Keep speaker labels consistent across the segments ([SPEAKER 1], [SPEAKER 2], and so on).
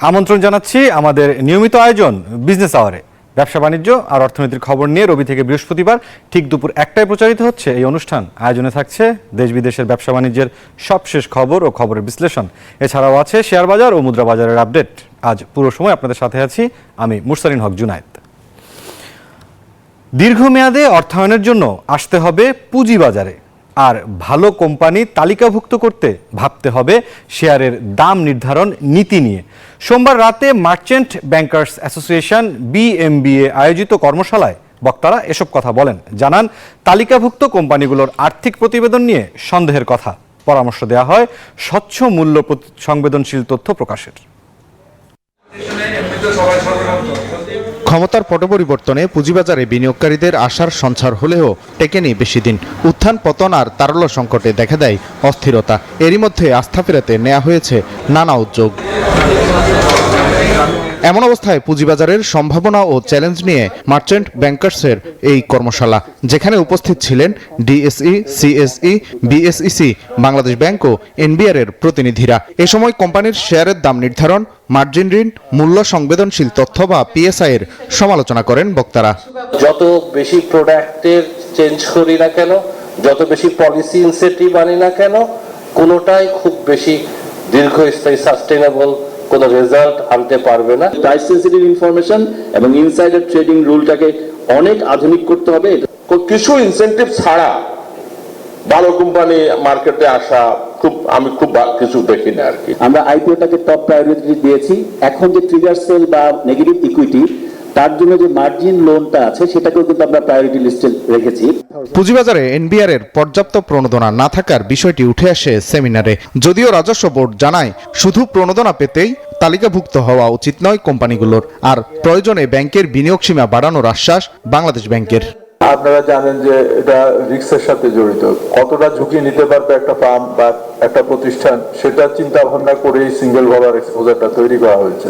[SPEAKER 1] আমন্ত্রণ জানাচ্ছি আমাদের নিয়মিত আয়োজন বিজনেস আওয়ারে। ব্যবসা বাণিজ্য আর অর্থনীতির খবর নিয়ে রবি থেকে বৃহস্পতিবার ঠিক দুপুর 1টায় প্রচারিত হচ্ছে এই অনুষ্ঠান। আয়োজনে থাকছে দেশ বিদেশের ব্যবসা বাণিজ্যের সবশেষ খবর ও খবরের বিশ্লেষণ। এছাড়াও আছে শেয়ার বাজার ও মুদ্রা বাজারের আপডেট। আজ পুরো সময় আপনাদের সাথে আছি আমি মুরসালিন হক জুনায়েদ। দীর্ঘমেয়াদে অর্থায়নের জন্য আসতে হবে পুঁজিবাজারে, আর ভালো কোম্পানি তালিকাভুক্ত করতে ভাবতে হবে শেয়ারের দাম নির্ধারণ নীতি নিয়ে। সোমবার রাতে মার্চেন্ট ব্যাংকার্স অ্যাসোসিয়েশন BMBA আয়োজিত কর্মশালায় বক্তারা এসব কথা বলেন। জানান, তালিকাভুক্ত কোম্পানিগুলোর আর্থিক প্রতিবেদন নিয়ে সন্দেহের কথা। পরামর্শ দেওয়া হয় স্বচ্ছ মূল্য সংবেদনশীল তথ্য প্রকাশের।
[SPEAKER 2] ক্ষমতার পট পরিবর্তনে পুঁজিবাজারে বিনিয়োগকারীদের আশার সঞ্চার হলেও টেকেনি বেশি দিন। উত্থান পতন আর তারল্য সংকটে দেখা দেয় অস্থিরতা। এরই মধ্যে আস্থা ফেরাতে নেওয়া হয়েছে নানা উদ্যোগ। এমন অবস্থায় পুঁজিবাজারের সম্ভাবনা ও চ্যালেঞ্জ নিয়ে মার্চেন্ট ব্যাংকার্সের এই কর্মশালা, যেখানে উপস্থিত ছিলেন DSE, CSE, BSEC, Bangladesh bank ও NBR এর প্রতিনিধিরা। এ সময় কোম্পানির শেয়ারের দাম নির্ধারণ, মার্জিন ঋণ, মূল্য সংবেদনশীল তথ্য বা PSI এর সমালোচনা করেন বক্তারা।
[SPEAKER 3] যত বেশি প্রোডাক্টের চেঞ্জ করি না কেন, যত বেশি পলিসি ইনসেন্টিভ আনি না কেন, কোনোটাই খুব বেশি দীর্ঘস্থায়ী সাস্টেইনেবল কোনো রেজাল্ট আনতে পারবে না।
[SPEAKER 4] প্রাইস সেনসিটিভ ইনফরমেশন এবং ইনসাইডার ট্রেডিং রুলটাকে অনেক আধুনিক করতে হবে।
[SPEAKER 5] কিছু ইনসেন্টিভ ছাড়া ভালো কোম্পানি মার্কেটে আসা আমি খুব কিছু দেখি না আর কি।
[SPEAKER 4] আমরা আইপিওটাকে টপ প্রায়োরিটি দিয়েছি। এখন যে ট্রিগার সেল বা নেগেটিভ ইকুইটি, তার জন্য যে মার্জিন লোনটা আছে সেটাকেও কিন্তু আমরা প্রায়োরিটি লিস্টে রেখেছি।
[SPEAKER 2] পুঁজিবাজারে NBR এর পর্যাপ্ত প্রণোদনা না থাকার বিষয়টি উঠে আসে সেমিনারে। যদিও রাজস্ব বোর্ড জানায়, শুধু প্রণোদনা পেতেই তালিকাভুক্ত হওয়া উচিত নয় কোম্পানিগুলোর, আর প্রয়োজনে ব্যাংকের বিনিয়োগ সীমা বাড়ানোর আশ্বাস বাংলাদেশ ব্যাংকের।
[SPEAKER 6] আপনারা জানেন যে এটা রিস্কের সাথে জড়িত। কতটা ঝুঁকি নিতে পারবে একটা ফার্ম বা একটা প্রতিষ্ঠান, সেটা চিন্তা ভাবনা করেই সিঙ্গেল ভলার এক্সপোজারটা তৈরি করা হয়েছে।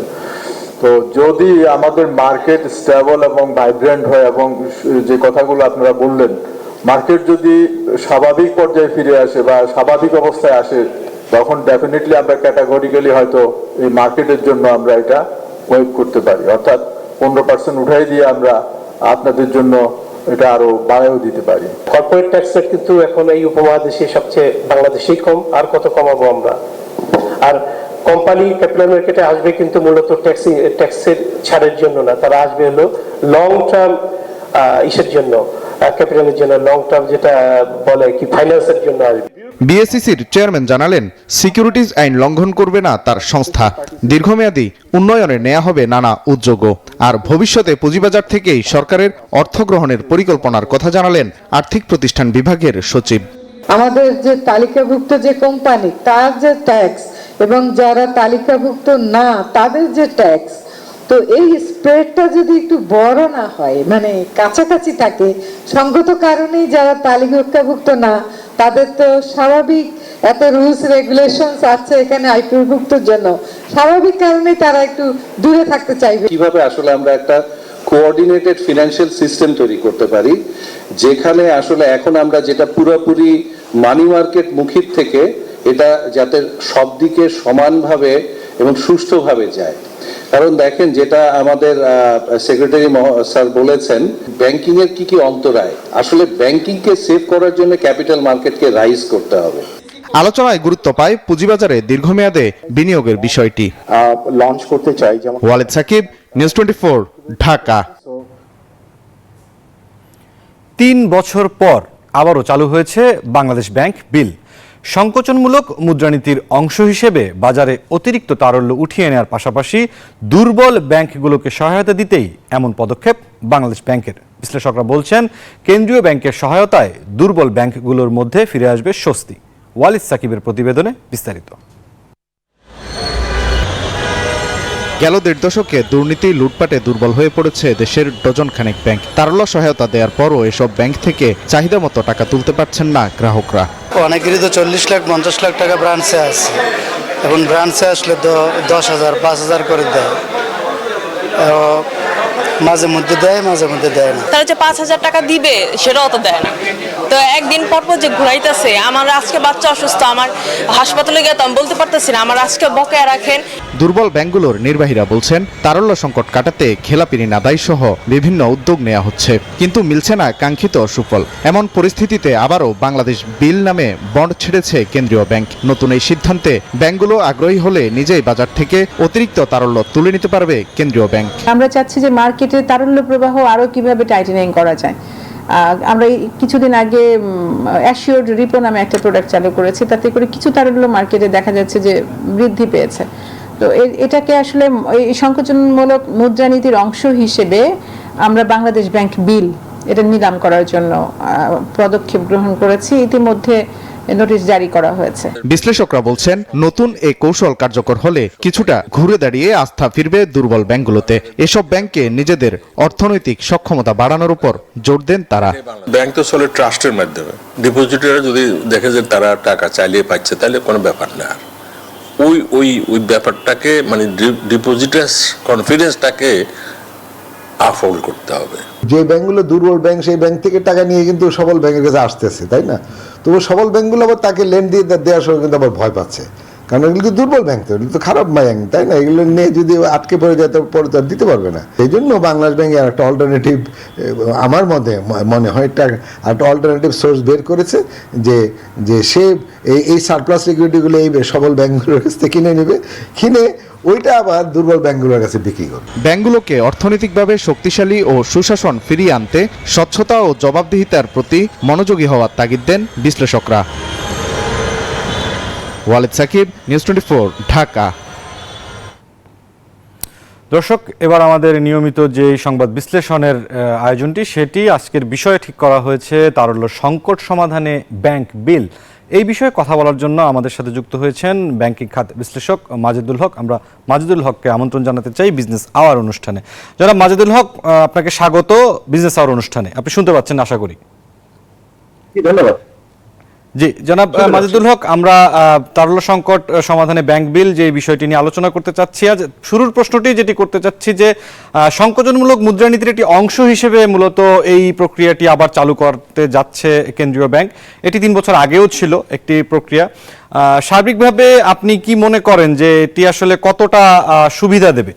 [SPEAKER 6] তো যদি আমাদের মার্কেট স্টেবল এবং ভাইব্রেন্ট হয়, এবং যে কথাগুলো আপনারা বললেন, মার্কেট যদি স্বাভাবিক পর্যায়ে ফিরে আসে বা স্বাভাবিক অবস্থায় আসে, তখন ডেফিনেটলি আমরা ক্যাটাগরিক্যালি হয়তো এই মার্কেটের জন্য আমরা এটা ওয়েভ করতে পারি। অর্থাৎ 15% উঠাই দিয়ে আমরা আপনাদের জন্য এটা আরো বাড়ায়ও দিতে পারি।
[SPEAKER 3] কর্পোরেট ট্যাক্সের কিন্তু এখন এই উপমহাদেশে সবচেয়ে বাংলাদেশেই কম। আর কত কমাবো আমরা? আর কোম্পানি ক্যাপিটাল মার্কেটে আসবে কিন্তু মূলত ট্যাক্সের ছাড়ের জন্য না, তারা আসবে হলো লং টার্ম ইসের জন্য, ক্যাপিটালের জন্য, লং টার্ম যেটা বলে কি ফাইন্যান্সের জন্য আসবে।
[SPEAKER 2] BSECর চেয়ারম্যান জানালেন, সিকিউরিটিজ আইন লঙ্ঘন করবে না তার সংস্থা। দীর্ঘমেয়াদী উন্নয়নে নেওয়া হবে নানা উদ্যোগও। আর ভবিষ্যতে পুঁজিবাজার থেকেই সরকারের অর্থ গ্রহণের পরিকল্পনার কথা জানালেন আর্থিক প্রতিষ্ঠান বিভাগের সচিব।
[SPEAKER 7] আমাদের যে তালিকাভুক্ত যে কোম্পানি, তার যে ট্যাক্স এবং যারা তালিকাভুক্ত না তাদের যে ট্যাক্স, তো এই স্প্রেডটা যদি একটু বড় না হয়, মানে কাছাকাছি থাকে, সঙ্গত কারণেই যারা তালিকাভুক্ত না তাদের তো স্বাভাবিক এত রুলস রেগুলেশনস আছে এখানে আইপিওভুক্তর জন্য, স্বাভাবিক কারণেই তারা একটু দূরে থাকতে চাইবে।
[SPEAKER 3] কিভাবে আসলে আমরা একটা কোঅর্ডিনেটেড ফিনান্সিয়াল সিস্টেম তৈরি করতে পারি, যেখানে আসলে এখন আমরা যেটা পুরোপুরি মানি মার্কেট মুখী থেকে এটা যাতে সব দিকে সমানভাবে এবং সুষ্ঠুভাবে যায়। কারণ দেখেন, যেটা আমাদের সেক্রেটারি স্যার বলেছেন, ব্যাংকিং এর কি অন্তরায়, আসলে ব্যাংকিংকে সেভ করার জন্য ক্যাপিটাল মার্কেটকে রাইজ করতে হবে।
[SPEAKER 2] আলোচনায় গুরুত্ব পায় পুঁজিবাজারে দীর্ঘমেয়াদে বিনিয়োগের বিষয়টি।
[SPEAKER 6] লঞ্চ করতে চাই যেমন।
[SPEAKER 2] ওয়ালিদ সাকিব, নিউজ 24, ঢাকা।
[SPEAKER 1] 3 বছর পর আবারও চালু হয়েছে বাংলাদেশ ব্যাংক বিল। সংকোচনমূলক মুদ্রানীতির অংশ হিসেবে বাজারে অতিরিক্ত তারল্য উঠিয়ে নেওয়ার পাশাপাশি দুর্বল ব্যাংকগুলোকে সহায়তা দিতেই এমন পদক্ষেপ বাংলাদেশ ব্যাংকের। বিশ্লেষকরা বলছেন, কেন্দ্রীয় ব্যাংকের সহায়তায় দুর্বল ব্যাংকগুলোর মধ্যে ফিরে আসবে স্বস্তি। ওয়ালিদ সাকিবের প্রতিবেদনে বিস্তারিত।
[SPEAKER 2] গেল 1.5 দশকে দুর্নীতি লুটপাটে দুর্বল হয়ে পড়েছে দেশের ডজনখানেক ব্যাংক। তারল্য সহায়তা দেওয়ার পরও এসব ব্যাংক থেকে চাহিদা মতো টাকা তুলতে পারছেন না গ্রাহকরা।
[SPEAKER 8] অনেকেরই তো 40 লাখ 50 লাখ টাকা ব্রাঞ্চে আছে, এখন ব্রাঞ্চে আসলে তো 10,000 5,000 করে দেয়। মাঝে মধ্যে দেয়, মাঝে মধ্যে দেয় না।
[SPEAKER 9] তারা যে 5,000 টাকা দিবে সেটাও তো দেয় না। তো একদিন পর পর যে ঘুরাইতেছে, আমার আজকে বাচ্চা অসুস্থ, আমার হাসপাতালে গিয়ে তো আমি বলতে পারতেছি না, আমার আজকে বকেয়া রাখেন।
[SPEAKER 2] দুর্বল ব্যাংকগুলোর নির্বাহীরা বলছেন তারল্য সংকট কাটাতে খেলাপি ঋণ আদায় সহ বিভিন্ন উদ্যোগ নেওয়া হচ্ছে, কিন্তু মিলছে না কাঙ্ক্ষিত সুফল। এমন পরিস্থিতিতে আবারও বাংলাদেশ বিল নামে বন্ড ছেড়েছে কেন্দ্রীয় ব্যাংক। নতুন এই সিদ্ধান্তে ব্যাংকগুলো আগ্রহী হলে নিজেই বাজার থেকে অতিরিক্ত তারল্য তুলে নিতে পারবে কেন্দ্রীয় ব্যাংক।
[SPEAKER 10] আমরা চাচ্ছি যে মার্কেটে তারল্য প্রবাহ আরো কিভাবে টাইটেনিং করা যায়। আমরা কিছুদিন আগে অ্যাসিওরড রিপো নামে একটা প্রোডাক্ট চালু করেছি, তাতে করে কিছু তারল্য মার্কেটে দেখা যাচ্ছে যে বৃদ্ধি পেয়েছে। তো এটাকে আসলে এই সংকোচনমূলক মুদ্রানীতির অংশ হিসেবে আমরা বাংলাদেশ ব্যাংক বিল এটা নিলাম করার জন্য পদক্ষেপ গ্রহণ করেছি। ইতিমধ্যে নোটিশ জারি করা হয়েছে।
[SPEAKER 2] বিশ্লেষকরা বলছেন নতুন এই কৌশল কার্যকর হলে কিছুটা ঘুরে দাঁড়িয়ে আস্থা ফিরবে দুর্বল ব্যাংকগুলোতে। এসব ব্যাংককে নিজেদের অর্থনৈতিক সক্ষমতা বাড়ানোর উপর জোর দেন তারা।
[SPEAKER 5] ব্যাংক তো চলে ট্রাস্টের মাধ্যমে, ডিপোজিটররা যদি দেখে যে তারা টাকা চাইলে পাচ্ছে তাহলে কোনো ব্যাপার না। ওই ব্যাপারটাকে মানে ডিপোজিটার্স কনফিডেন্সটাকে আফোল্ড করতে হবে।
[SPEAKER 11] যে ব্যাংকগুলো দুর্বল ব্যাংক, সেই ব্যাংক থেকে টাকা নিয়ে কিন্তু সবল ব্যাংকের কাছে আসতেছে, তাই না? তবু সবল ব্যাংকগুলো আবার তাকে লেন দিয়ে দেওয়ার সময় কিন্তু আবার ভয় পাচ্ছে, কারণ এগুলো তো দুর্বল ব্যাংক, তো এগুলো তো খারাপ ব্যাংক, তাই না? এগুলো নিয়ে যদি আটকে পড়ে যায় তো পরে তো আর দিতে পারবে না। এই জন্য বাংলাদেশ ব্যাংক একটা অল্টারনেটিভ, আমার মনে হয় একটা অল্টারনেটিভ সোর্স বের করেছে, যে সে এই সারপ্লাস লিকুইডিটিগুলো এই সবল ব্যাংকগুলোর কাছ থেকে কিনে নেবে, কিনে ওইটা আবার দুর্বল ব্যাংকগুলোর কাছে বিক্রি করবে।
[SPEAKER 2] ব্যাংকগুলোকে অর্থনৈতিকভাবে শক্তিশালী ও সুশাসন ফিরিয়ে আনতে স্বচ্ছতা ও জবাবদিহিতার প্রতি মনোযোগী হওয়ার তাগিদ দেন বিশ্লেষকরা। ওয়ালিদ সাকিব, নিউজ 24, ঢাকা।
[SPEAKER 1] দর্শক, এবার আমাদের নিয়মিত যে সংবাদ বিশ্লেষণের আয়োজনটি, সেটি আজকের বিষয়ে ঠিক করা হয়েছে তারল্য সংকট সমাধানে ব্যাংক বিল। এই বিষয়ে কথা বলার জন্য আমাদের সাথে যুক্ত হয়েছেন ব্যাংকিং খাত বিশ্লেষক মাজেদুল হক। আমরা মাজেদুল হককে আমন্ত্রণ জানাতে চাই বিজনেস আওয়ার অনুষ্ঠানে। জনাব মাজেদুল হক, আপনাকে স্বাগত বিজনেস আওয়ার অনুষ্ঠানে। আপনি শুনতে পাচ্ছেন আশা করি?
[SPEAKER 4] ধন্যবাদ।
[SPEAKER 1] জি জনাব মাজেদুল হক, আমরা তারল্য সংকট সমাধানে ব্যাংক বিল যে বিষয়টি নিয়ে আলোচনা করতে চাচ্ছি। আজ শুরুর প্রশ্নটি যেটি করতে চাচ্ছি যে সংকোচনমূলক মুদ্রানীতির একটি অংশ হিসেবে মূলত এই প্রক্রিয়াটি আবার চালু করতে যাচ্ছে কেন্দ্রীয় ব্যাংক। এটি 3 বছর আগেও ছিল একটি প্রক্রিয়া। সার্বিকভাবে আপনি কি মনে করেন যে এটি আসলে কতটা সুবিধা দেবে?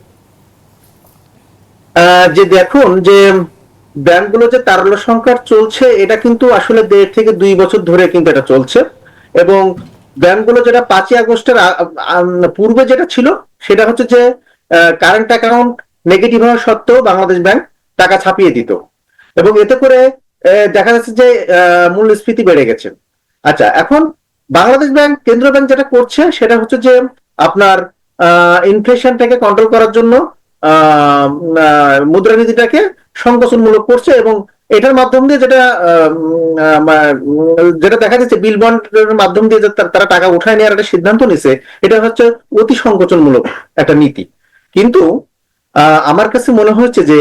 [SPEAKER 12] যে দেখুন, যে ব্যাংকগুলো যে তারল্য সংকট চলছে, এটা কিন্তু আসলে 1.5 থেকে 2 বছর ধরে কিন্তু এটা চলছে। এবং ব্যাংকগুলো যেটা 5ই আগস্টের পূর্বে যেটা ছিল, সেটা হচ্ছে যে কারেন্ট অ্যাকাউন্ট নেগেটিভ হওয়া সত্ত্বেও বাংলাদেশ ব্যাংক টাকা ছাপিয়ে দিত, এবং এতে করে দেখা যাচ্ছে যে মূল্যস্ফীতি বেড়ে গেছে। আচ্ছা, এখন বাংলাদেশ ব্যাংক, কেন্দ্রীয় ব্যাংক যেটা করছে সেটা হচ্ছে যে আপনার ইনফ্লেশনটাকে কন্ট্রোল করার জন্য মুদ্রানীতিটাকে সংকোচনমূলক করছে, এবং এটার মাধ্যম দিয়ে যেটা দেখা যাচ্ছে বিল বন্ডের মাধ্যম দিয়ে তারা টাকা উঠায় নেওয়ার একটা সিদ্ধান্ত নিছে, এটা হচ্ছে অতি সংকোচনমূলক একটা নীতি। কিন্তু আমার কাছে মনে হচ্ছে যে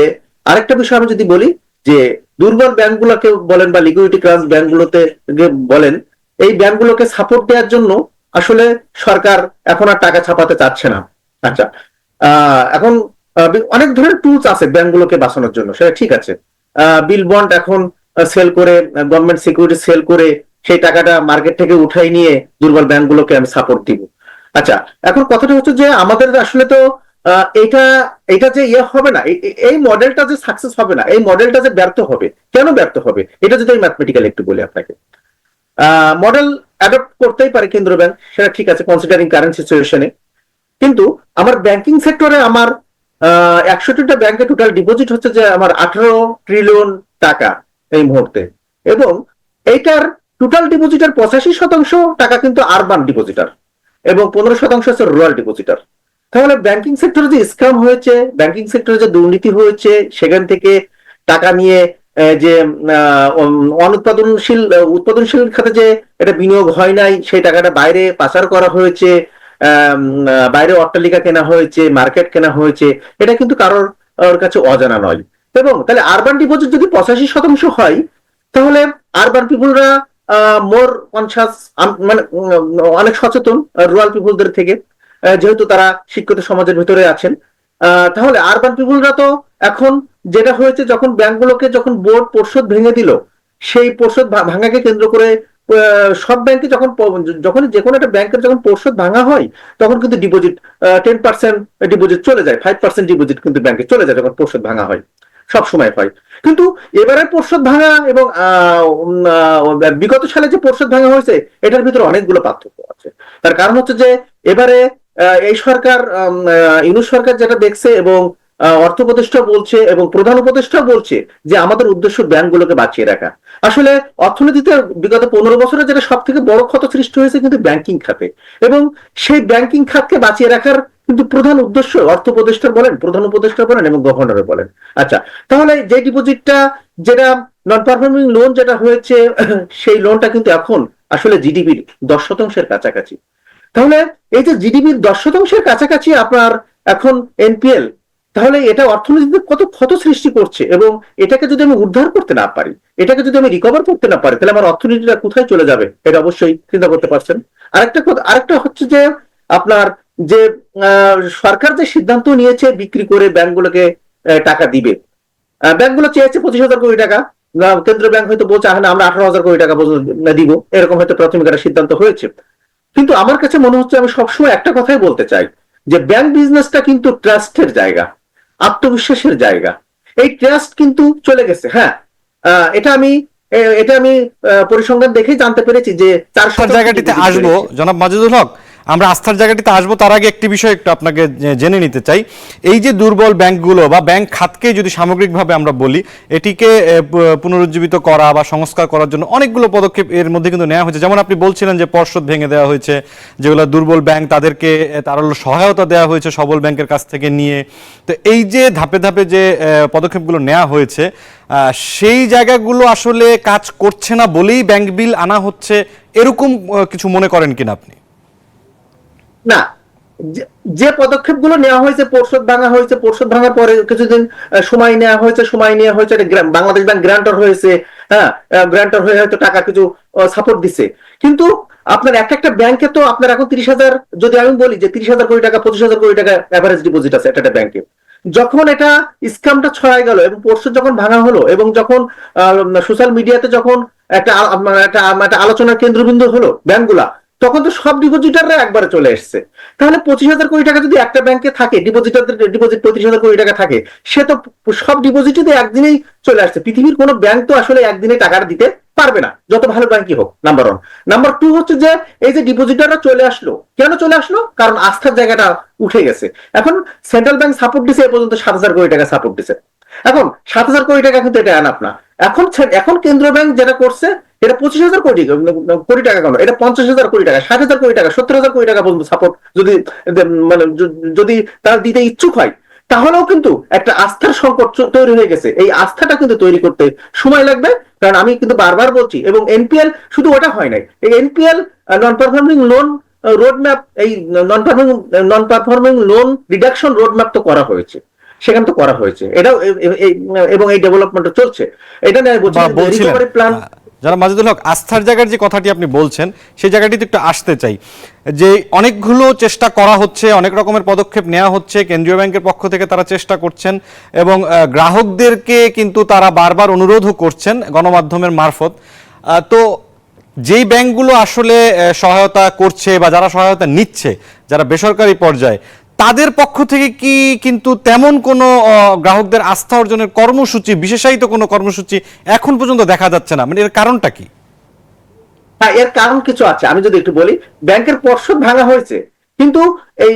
[SPEAKER 12] আরেকটা বিষয় আমি যদি বলি, যে দুর্বল ব্যাংকগুলোকে বলেন বা লিকুইডিটি ক্রাঞ্চ ব্যাংকগুলোতে বলেন, এই ব্যাংকগুলোকে সাপোর্ট দেওয়ার জন্য আসলে সরকার এখন আর টাকা ছাপাতে চাচ্ছে না। আচ্ছা, এখন অনেক ধরনের টুলস আছে ব্যাংকগুলোকে বাঁচানোর জন্য, সেটা ঠিক আছে। বিল বন্ড এখন সেল করে, গভর্নমেন্ট সিকিউরিটি সেল করে সেই টাকাটা মার্কেট থেকে উঠাই নিয়ে দুর্বল ব্যাংকগুলোকে আমি সাপোর্ট দিব। আচ্ছা, এখন কথাটা হচ্ছে যে আমাদের আসলে তো এটা যে ইয়ে হবে না, এই মডেলটা যে সাকসেস হবে না, এই মডেলটা যে ব্যর্থ হবে, কেন ব্যর্থ হবে এটা যদি আমি ম্যাথমেটিক্যালি একটু বলি আপনাকে। মডেল অ্যাডপ্ট করতেই পারে কেন্দ্র ব্যাংক, সেটা ঠিক আছে কনসিডারিং কারেন্ট সিচুয়েশনে, কিন্তু আমার ব্যাংকিং সেক্টরে আমার 100টা ব্যাংকে টোটাল ডিপোজিট হচ্ছে যে আমার 18 ট্রিলিয়ন টাকা এই মুহূর্তে, এবং এইটার টোটাল ডিপোজিটের 85% টাকা কিন্তু আরবান ডিপোজিটার এবং 15% হচ্ছে রুরাল ডিপোজিটার। তাহলে ব্যাংকিং সেক্টরে যে স্ক্যাম হয়েছে, ব্যাংকিং সেক্টরে যে দুর্নীতি হয়েছে, সেখান থেকে টাকা নিয়ে যে উৎপাদনশীল খাতে যে এটা বিনিয়োগ হয় নাই, সেই টাকাটা বাইরে পাচার করা হয়েছে, বাইরে অট্টালিকা কেনা হয়েছে, মার্কেট কেনা হয়েছে, এটা কিন্তু কারোর কাছে অজানা নয়। এবং তাহলে আরবান ডিপোজিট যদি 85% হয়, তাহলে আরবান পিপুলরা মোর কনসাস, মানে অনেক সচেতন রুরাল পিপুলদের থেকে, যেহেতু তারা শিক্ষিত সমাজের ভিতরে আছেন। তাহলে আরবান পিপুলরা তো এখন যেটা হয়েছে, যখন ব্যাংকগুলোকে যখন বোর্ড পর্ষদ ভেঙে দিল, সেই পর্ষদ ভাঙাকে কেন্দ্র করে সব ব্যাংকে যখন যে কোনো একটা ব্যাংকের যখন পর্ষদ ভাঙা হয়, তখন কিন্তু ডিপোজিট 10% ডিপোজিট চলে যায়, 5% ডিপোজিট কিন্তু ব্যাংকে চলে যায় যখন পর্ষদ ভাঙা হয়, সব সময় হয়। কিন্তু এবারে পর্ষদ ভাঙা এবং বিগত সালে যে পর্ষদ ভাঙা হয়েছে, এটার ভিতরে অনেকগুলো পার্থক্য আছে। তার কারণ হচ্ছে যে এবারে এই সরকার, ইউনূস সরকার যেটা দেখছে, এবং অর্থ উপদেষ্টা বলছে এবং প্রধান উপদেষ্টা বলছে যে আমাদের উদ্দেশ্য ব্যাংকগুলোকে বাঁচিয়ে রাখা। আসলে অর্থনীতিতে বিগত 15 বছরে যেটা সব থেকে বড় ক্ষত সৃষ্টি হয়েছে কিন্তু ব্যাংকিং খাতে, এবং সেই ব্যাংকিং খাতকে বাঁচিয়ে রাখার কিন্তু প্রধান উদ্দেশ্য অর্থ উপদেষ্টা বলেন, প্রধান উপদেষ্টা বলেন এবং গভর্নর বলেন। আচ্ছা, তাহলে যে ডিপোজিটটা, যেটা নন পারফর্মিং লোন যেটা হয়েছে, সেই লোনটা কিন্তু এখন আসলে জিডিপির 10% কাছাকাছি। তাহলে এই যে জিডিপির 10% কাছাকাছি আপনার এখন এনপিএল, তাহলে এটা অর্থনীতিতে কত ক্ষত সৃষ্টি করছে, এবং এটাকে যদি আমি উদ্ধার করতে না পারি, এটাকে যদি আমি রিকভার করতে না পারি, তাহলে আমার অর্থনীতিটা কোথায় চলে যাবে, এটা অবশ্যই চিন্তা করতে পারছেন। আরেকটা হচ্ছে যে আপনার যে সরকার যে সিদ্ধান্ত নিয়েছে বিক্রি করে ব্যাংকগুলোকে টাকা দিবে, ব্যাংকগুলো চেয়েছে 25,000 কোটি টাকা, কেন্দ্রীয় ব্যাংক হয়তো বলছে না আমরা 18,000 কোটি টাকা দিব, এরকম হয়তো প্রাথমিক একটা সিদ্ধান্ত হয়েছে। কিন্তু আমার কাছে মনে হচ্ছে, আমি সবসময় একটা কথাই বলতে চাই, যে ব্যাংক বিজনেসটা কিন্তু ট্রাস্টের জায়গা, আত্মবিশ্বাসের জায়গা। এই ট্রাস্ট কিন্তু চলে গেছে। হ্যাঁ, এটা আমি পরিসংখ্যান দেখেই জানতে পেরেছি যে 400
[SPEAKER 1] জায়গাটিতে আসবো জনাব মাজেদুল হক, আমরা আস্থার জায়গাটিতে আসবো, তার আগে একটি বিষয় একটু আপনাকে জেনে নিতে চাই। এই যে দুর্বল ব্যাংকগুলো বা ব্যাংক খাতকে যদি সামগ্রিকভাবে আমরা বলি, এটিকে পুনরুজ্জীবিত করা বা সংস্কার করার জন্য অনেকগুলো পদক্ষেপ এর মধ্যে কিন্তু নেওয়া হয়েছে। যেমন আপনি বলছিলেন যে পর্ষদ ভেঙে দেওয়া হয়েছে, যেগুলো দুর্বল ব্যাংক তাদেরকে তারল্য সহায়তা দেওয়া হয়েছে সবল ব্যাংকের কাছ থেকে নিয়ে। তো এই যে ধাপে ধাপে যে পদক্ষেপগুলো নেওয়া হয়েছে, সেই জায়গাগুলো আসলে কাজ করছে না বলেই ব্যাংক বিল আনা হচ্ছে, এরকম কিছু মনে করেন কিনা আপনি?
[SPEAKER 12] না, যে পদক্ষেপগুলো নেওয়া হয়েছে, পর্ষদ ভাঙা হয়েছে, পর্ষদ ভাঙার পরে কিছুদিন সময় নেওয়া হয়েছে, বাংলাদেশ ব্যাংক গ্রান্টার হয়েছে, হ্যাঁ, গ্রান্টার হয়ে হয়তো টাকা কিছু সাপোর্ট দিছে। কিন্তু আপনার একটা ব্যাংকে তো আপনার এখন 30,000, যদি আমি বলি যে 30,000 কোটি টাকা, 25,000 কোটি টাকা অ্যাভারেজ ডিপোজিট আছে একটা ব্যাংকে। যখন এটা স্ক্যামটা ছড়ায় গেল এবং পর্ষদ যখন ভাঙা হলো, এবং যখন সোশ্যাল মিডিয়াতে যখন একটা আলোচনার কেন্দ্রবিন্দু হলো ব্যাংকগুলা, তখন তো সব ডিপোজিটাররা একবারে চলে এসছে। তাহলে 25,000 কোটি টাকা যদি একটা ব্যাংকে থাকে, ডিপোজিটারদের ডিপোজিট 35,000 কোটি টাকা থাকে, সে তো সব ডিপোজিটে একদিনেই চলে আসছে। পৃথিবীর কোনো ব্যাংক তো আসলে একদিনে টাকা দিতে পারবে না, যত ভালো ব্যাংকই হোক, নাম্বার 1। নাম্বার 2 হচ্ছে যে এই যে ডিপোজিটাররা চলে আসলো, কেন চলে আসলো? কারণ আস্থার জায়গাটা উঠে গেছে। এখন সেন্ট্রাল ব্যাংক সাপোর্ট দিছে, এ পর্যন্ত 7,000 কোটি টাকা সাপোর্ট দিছে। এখন 7,000 কোটি টাকা কিন্তু এটা আনাপ না। এখন কেন্দ্রীয় ব্যাংক যেটা করছে, এটা 25,000 কোটি টাকা কেন, এটা 50,000 কোটি টাকা, 60,000 কোটি টাকা, 70,000 কোটি টাকা পর্যন্ত সাপোর্ট যদি তারা দিতে ইচ্ছুক হয়, তাহলেও কিন্তু একটা আস্থার সংকট তৈরি হয়ে গেছে। এই আস্থাটা কিন্তু তৈরি করতে সময় লাগবে। কারণ আমি কিন্তু বারবার বলছি, এবং এনপিএল শুধু ওটা হয় নাই, এই NPL non performing loan roadmap, এই non performing loan reduction roadmap তো করা হয়েছে, সেখানে তো করা হয়েছে, এটাও এবং এই ডেভেলপমেন্টটা চলছে। এটা নিয়ে রিকভারি প্ল্যান।
[SPEAKER 1] যারা মাজেদুল হক, আস্থার জায়গার যে কথাটি আপনি বলছেন, সেই জায়গাটিতে একটু আসতে চাই। যে অনেকগুলো চেষ্টা করা হচ্ছে, অনেক রকমের পদক্ষেপ নেওয়া হচ্ছে, কেন্দ্রীয় ব্যাংকের পক্ষ থেকে তারা চেষ্টা করছেন, এবং গ্রাহকদেরকে কিন্তু তারা বারবার অনুরোধও করছেন গণমাধ্যমের মারফত। তো যেই ব্যাংকগুলো আসলে সহায়তা করছে বা যারা সহায়তা নিচ্ছে, যারা বেসরকারি পর্যায়ে, তাদের পক্ষ থেকে কি কিন্তু তেমন কোনো গ্রাহকদের আস্থা অর্জনের কর্মসূচি, বিশেষায়িত কোনো কর্মসূচি এখন পর্যন্ত দেখা যাচ্ছে না? মানে এর কারণটা কি?
[SPEAKER 12] হ্যাঁ, এর কারণ কিছু আছে। আমি যদি একটু বলি, ব্যাংকের পর্ষদ ভাঙা হয়েছে, কিন্তু এই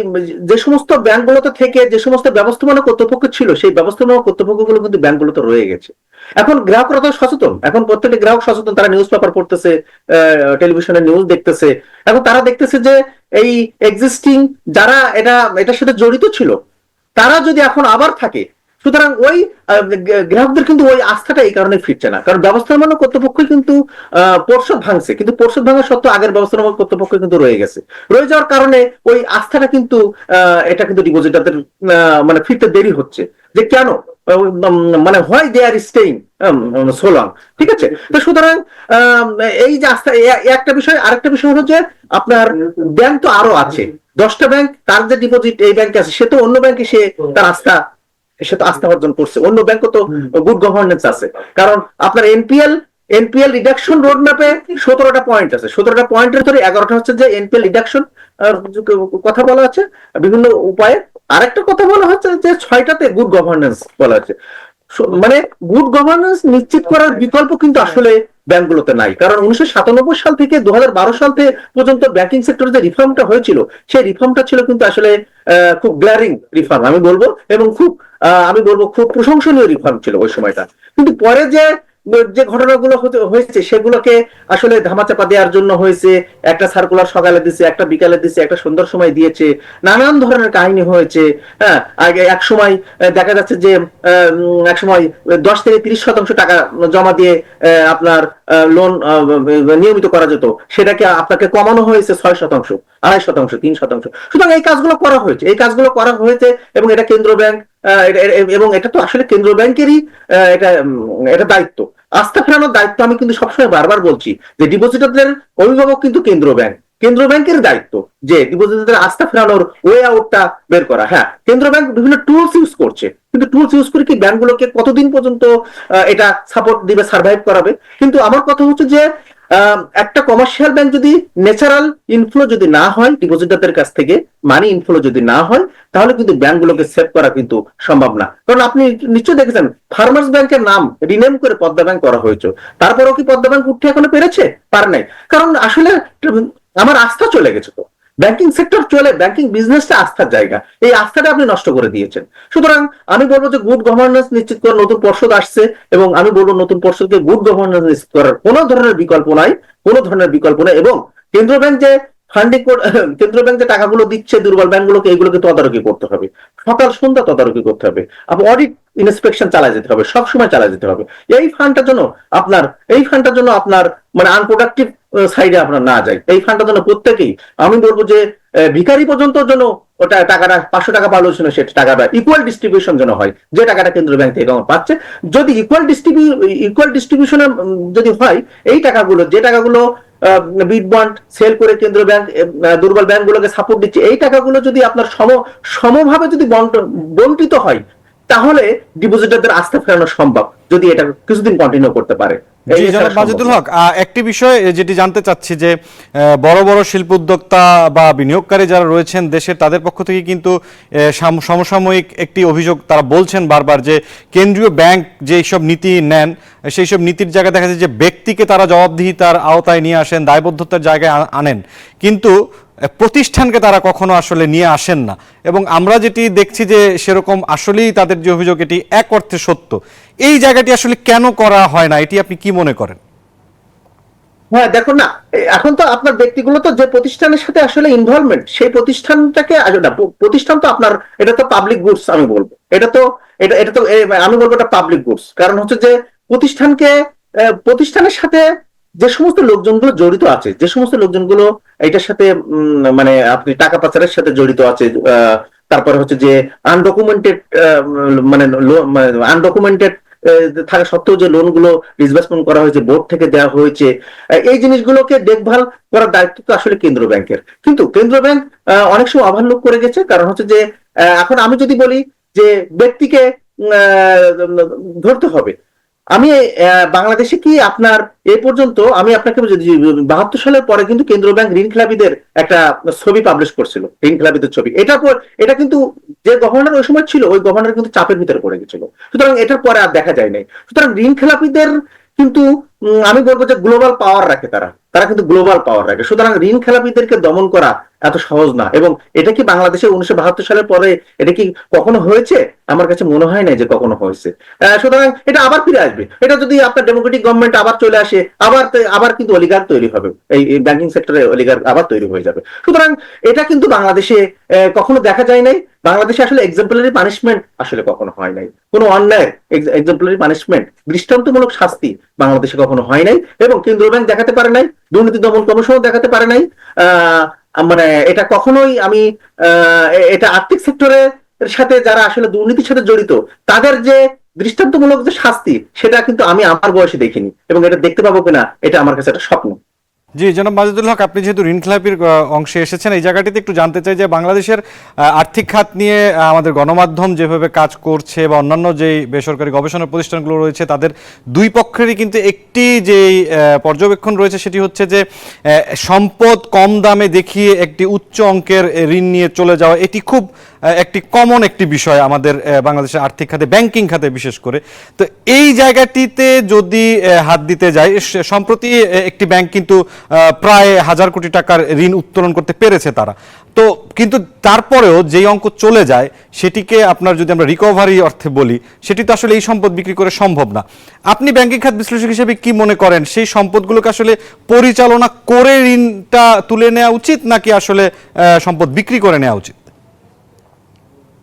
[SPEAKER 12] যে সমস্ত ব্যাংকগুলোতে থেকে যে সমস্ত ব্যবস্থাপনা কর্তৃপক্ষ ছিল, সেই ব্যবস্থাপনা কর্তৃপক্ষগুলো কিন্তু ব্যাংকগুলোতে রয়ে গেছে। এখন গ্রাহকরা তো সচেতন, এখন প্রত্যেকটা গ্রাহক সচেতন, তারা নিউজ পেপার পড়তেছে, টেলিভিশনে নিউজ দেখতেছে। এখন তারা দেখতেছে যে এই এক্সিস্টিং যারা এটার সাথে জড়িত ছিল, তারা যদি এখন আবার থাকে, সুতরাং ওই গ্রাহকদের কিন্তু ওই আস্থাটা এই কারণে ফিরছে না। কারণ ব্যবস্থাপনা কর্তৃপক্ষ কিন্তু পর্ষদ ভাঙছে, কিন্তু পর্ষদ ভাঙা সত্ত্বেও আগের ব্যবস্থাপনা কর্তৃপক্ষ কিন্তু রয়ে গেছে। রয়ে যাওয়ার কারণে ওই আস্থাটা কিন্তু এটা কিন্তু ডিপোজিটারদের মানে ফিরতে দেরি হচ্ছে। যে কেন, মানে why they are staying so long, ঠিক আছে? তো সুতরাং এই যে আস্থা একটা বিষয়, আরেকটা বিষয় হলো যে আপনার ব্যাংক তো আরো আছে, 10টা ব্যাংক তার যে ডিপোজিট এই ব্যাংকে আছে, সে তো অন্য ব্যাংকে সে তো আস্থা অর্জন করছে, অন্য ব্যাংকও তো গুড গভর্নেন্স আছে। কারণ আপনার এনপিএল রিডাকশন রোড ম্যাপে 17টা পয়েন্ট আছে, 17টা পয়েন্টের ভিতরে 11টা হচ্ছে যে এনপিএল রিডাকশন কথা বলা আছে বিভিন্ন উপায়ে, আরেকটা কথা বলা হচ্ছে যে 6টাতে গুড গভর্নেন্স বলা হচ্ছে। মানে গুড গভর্নেন্স নিশ্চিত করার বিকল্প কিন্তু আসলে ব্যাংকগুলোতে নাই। কারণ 1997 সাল থেকে 2012 সাল থেকে পর্যন্ত ব্যাংকিং সেক্টরে যে রিফর্মটা হয়েছিল, সেই রিফর্মটা ছিল কিন্তু আসলে খুব গ্ল্যারিং রিফর্ম আমি বলবো, এবং আমি বলবো খুব প্রশংসনীয় রিফর্ম ছিল ওই সময়টা। কিন্তু পরে যে ঘটনাগুলো হয়েছে সেগুলোকে আসলে ধামাচাপা দেওয়ার জন্য হয়েছে, একটা সার্কুলার সকালে দিছে, একটা বিকালে দিছে, একটা সন্ধ্যার সময় দিয়েছে, নানান ধরনের কাহিনী হয়েছে। হ্যাঁ, আগে এক সময় দেখা যাচ্ছে যে এক সময় 10 থেকে 30% টাকা জমা দিয়ে আপনার লোন নিয়মিত করা যেত, সেটাকে আপনাকে কমানো হয়েছে 6%, 2.5%, 3%। সুতরাং এই কাজগুলো করা হয়েছে এবং এটা কেন্দ্র ব্যাংক, এবং এটা তো আসলে কেন্দ্র ব্যাংকেরই এটা দায়িত্ব, আস্থা ফেরানোর দায়িত্ব। আমি কিন্তু সবসময় বারবার বলছি যে ডিপোজিটরদের অভিভাবক কিন্তু কেন্দ্র ব্যাংকের দায়িত্ব যে ডিপোজিটরদের আস্থা ফেরানোর ওয়ে আউটটা বের করা। হ্যাঁ, কেন্দ্র ব্যাংক বিভিন্ন টুলস ইউজ করছে, কিন্তু টুলস ইউজ করে কি ব্যাংকগুলোকে কতদিন পর্যন্ত এটা সাপোর্ট দিবে, সার্ভাইভ করাবে? কিন্তু আমার কথা হচ্ছে যে একটা কমার্শিয়াল ব্যাংক যদি ন্যাচারাল ইনফ্লো যদি না হয়, ডিপোজিটরদের কাছ থেকে মানি ইনফ্লো যদি না হয়, তাহলে কিন্তু ব্যাংকগুলোকে সেভ করা কিন্তু সম্ভব না। কারণ আপনি নিশ্চয়ই দেখেছেন ফার্মার্স ব্যাংকের নাম রিনেম করে পদ্মা ব্যাংক করা হয়েছে, তারপরেও কি পদ্মা ব্যাংক উঠে এখনো পেরেছে? পারে নাই। কারণ আসলে আমার আস্থা চলে গেছে। তো ব্যাংকিং সেক্টর ব্যাংকিং বিজনেসটা আস্থার জায়গা, এই আস্থাটা আপনি নষ্ট করে দিয়েছেন। সুতরাং আমি বলবো যে গুড গভর্নেন্স নিশ্চিত করার নতুন পর্ষদ আসছে, এবং আমি বলবো নতুন পর্ষদকে গুড গভর্নেন্স নিশ্চিত করার কোনো ধরনের বিকল্প নাই, এবং কেন্দ্র ব্যাংক যে টাকাগুলো দিচ্ছে দুর্বল ব্যাংকগুলোকে, এগুলোকে তদারকি করতে হবে, সকাল সন্ধ্যা তদারকি করতে হবে, অডিট ইন্সপেকশন চালায় যেতে হবে, সবসময় চালায় যেতে হবে। এই ফান্ডটার জন্য আপনার মানে আনপ্রোডাক্টিভ সাইডে আপনার না যায়। এই ফান্ডটার জন্য প্রত্যেকেই আমি বলবো যে ভিখারি পর্যন্ত যেন ওটা টাকাটা 500 টাকা পালো সেটা টাকাটা ইকুয়াল ডিস্ট্রিবিউশন যেন হয়, যে টাকাটা কেন্দ্র ব্যাংক থেকে পাচ্ছে। যদি ইকুয়াল ডিস্ট্রিবিউশন যদি হয়, এই টাকাগুলো যে টাকাগুলো বিড বন্ড সেল করে কেন্দ্র ব্যাংক দুর্বল ব্যাংকগুলোকে সাপোর্ট দিচ্ছে, এই টাকাগুলো যদি আপনার সমভাবে যদি বন্টিত হয়, তাহলে ডিপোজিটরদের আস্থা ফেরানো সম্ভব, যদি এটা কিছুদিন কন্টিনিউ করতে পারে।
[SPEAKER 1] মাজেদুল হক, একটি বিষয় যেটি জানতে চাচ্ছি যে বড় বড় শিল্প উদ্যোক্তা বা বিনিয়োগকারী যারা রয়েছেন দেশের, তাদের পক্ষ থেকে কিন্তু সমসাময়িক একটি অভিযোগ তারা বলছেন বারবার যে কেন্দ্রীয় ব্যাংক যে সব নীতি নেন, সেই সব নীতির জায়গায় দেখা যায় যে ব্যক্তিকে তারা জবাবদিহিতার আওতায় নিয়ে আসেন, দায়বদ্ধতার জায়গায় আনেন, কিন্তু প্রতিষ্ঠানকে তারা কখনো আসলে নিয়ে আসেন না। এবং আমরা যেটি দেখছি যে সেরকম আসলেই তাদের যে অভিযোগ এটি এক অর্থে সত্য। এই জায়গাটি আসলে কেন করা হয় না, এটি আপনি কি মনে করেন?
[SPEAKER 12] হ্যাঁ, দেখুন না, এখন তো আপনার ব্যক্তিগুলো তো যে প্রতিষ্ঠানের সাথে আসলে ইনভলভমেন্ট, সেই প্রতিষ্ঠানটাকে প্রতিষ্ঠান তো আপনার এটা তো পাবলিক গুডস, আমি বলবো এটা তো আমি বলবো এটা পাবলিক গুডস। কারণ হচ্ছে যে প্রতিষ্ঠানের সাথে যে সমস্ত লোকজনগুলো জড়িত আছে, যে সমস্ত লোকজনগুলো এটার সাথে মানে আপনি টাকা পাচারের সাথে জড়িত আছে, তারপরে হচ্ছে যে আনডকুমেন্টেড থাকা সত্ত্বেও যে লোনগুলো ডিসবার্সমেন্ট করা হয়েছে, বোর্ড থেকে দেওয়া হয়েছে, এই জিনিসগুলোকে দেখভাল করার দায়িত্ব তো আসলে কেন্দ্র ব্যাংকের। কিন্তু কেন্দ্র ব্যাংক অনেক সময় ওভারলুক করে গেছে। কারণ হচ্ছে যে এখন আমি যদি বলি যে ব্যক্তিকে ধরতে হবে, আমি বাংলাদেশে কি আপনার এই পর্যন্ত আমি আপনাকে 72 সালের পরে কিন্তু কেন্দ্র ব্যাংক ঋণ খেলাপিদের একটা ছবি পাবলিশ করছিল, ঋণ খেলাপিদের ছবি। এটা কিন্তু যে গভর্নর ওই সময় ছিল, ওই গভর্নর কিন্তু চাপের ভিতরে পড়ে গেছিল। সুতরাং এটার পরে আর দেখা যায় নাই। সুতরাং ঋণ খেলাপিদের কিন্তু আমি বলবো যে গ্লোবাল পাওয়ার রাখে, তারা কিন্তু গ্লোবাল পাওয়ার রাখে। সুতরাং ঋণ খেলাপিদেরকে দমন করা এত সহজ না। এবং এটা কি বাংলাদেশে 1972 সালের পরে এটা কি কখনো হয়েছে? আমার কাছে মনে হয় না যে কখনো হয়েছে। সুতরাং এটা আবার ফিরে আসবে। এটা যদি আপনার ডেমোক্রেটিক গভর্নমেন্ট আবার চলে আসে, আবার কিন্তু অলিগার্ক তৈরি হবে, এই ব্যাংকিং সেক্টরে অলিগার্ক আবার তৈরি হয়ে যাবে। সুতরাং এটা কিন্তু বাংলাদেশে কখনো দেখা যায় নাই। বাংলাদেশে আসলে এক্সাম্পলারি পানিশমেন্ট আসলে কখনো হয় নাই, কোনো অন্যায় এক্সাম্পলারি পানিশমেন্ট, দৃষ্টান্তমূলক শাস্তি বাংলাদেশে কখনো হয় নাই। এবং কেন্দ্র ব্যাংক দেখাতে পারে নাই, দুর্নীতি দমন কমিশনও দেখাতে পারে নাই। মানে এটা কখনোই এটা আর্থিক সেক্টরের সাথে যারা আসলে দুর্নীতির সাথে জড়িত, তাদের যে দৃষ্টান্তমূলক যে শাস্তি, সেটা কিন্তু আমি আমার বয়সে দেখিনি, এবং এটা দেখতে পাবো কিনা এটা আমার কাছে একটা স্বপ্ন।
[SPEAKER 1] জি জনাব মাজেদুল হক, আপনি যেহেতু ঋণ খেলাপির অংশে এসেছেন, এই জায়গাটিতে একটু জানতে চাই যে বাংলাদেশের আর্থিক খাত নিয়ে আমাদের গণমাধ্যম যেভাবে কাজ করছে বা অন্যান্য যেই বেসরকারি গবেষণা প্রতিষ্ঠানগুলো রয়েছে, তাদের দুই পক্ষেরই কিন্তু একটি যেই পর্যবেক্ষণ রয়েছে সেটি হচ্ছে যে সম্পদ কম দামে দেখিয়ে একটি উচ্চ অঙ্কের ঋণ নিয়ে চলে যাওয়া, এটি খুব একটি কমন একটি বিষয় আমাদের বাংলাদেশের আর্থিক খাতে, ব্যাংকিং খাতে বিশেষ করে। তো এই জায়গাটিতে যদি হাত দিতে যায়, সম্প্রতি একটি ব্যাংক কিন্তু প্রায় 1000 কোটি টাকার ঋণ উত্তোলন করতে পেরেছে তারা। তো কিন্তু তারপরেও যেই অঙ্ক চলে যায় সেটিকে আপনার যদি আমরা রিকভারি অর্থে বলি, সেটি তো আসলে এই সম্পদ বিক্রি করে সম্ভব না। আপনি ব্যাংকিং খাত বিশ্লেষক হিসেবে কি মনে করেন, সেই সম্পদগুলোকে আসলে পরিচালনা করে ঋণটা তুলে নেওয়া উচিত নাকি আসলে সম্পদ বিক্রি করে নেওয়া উচিত?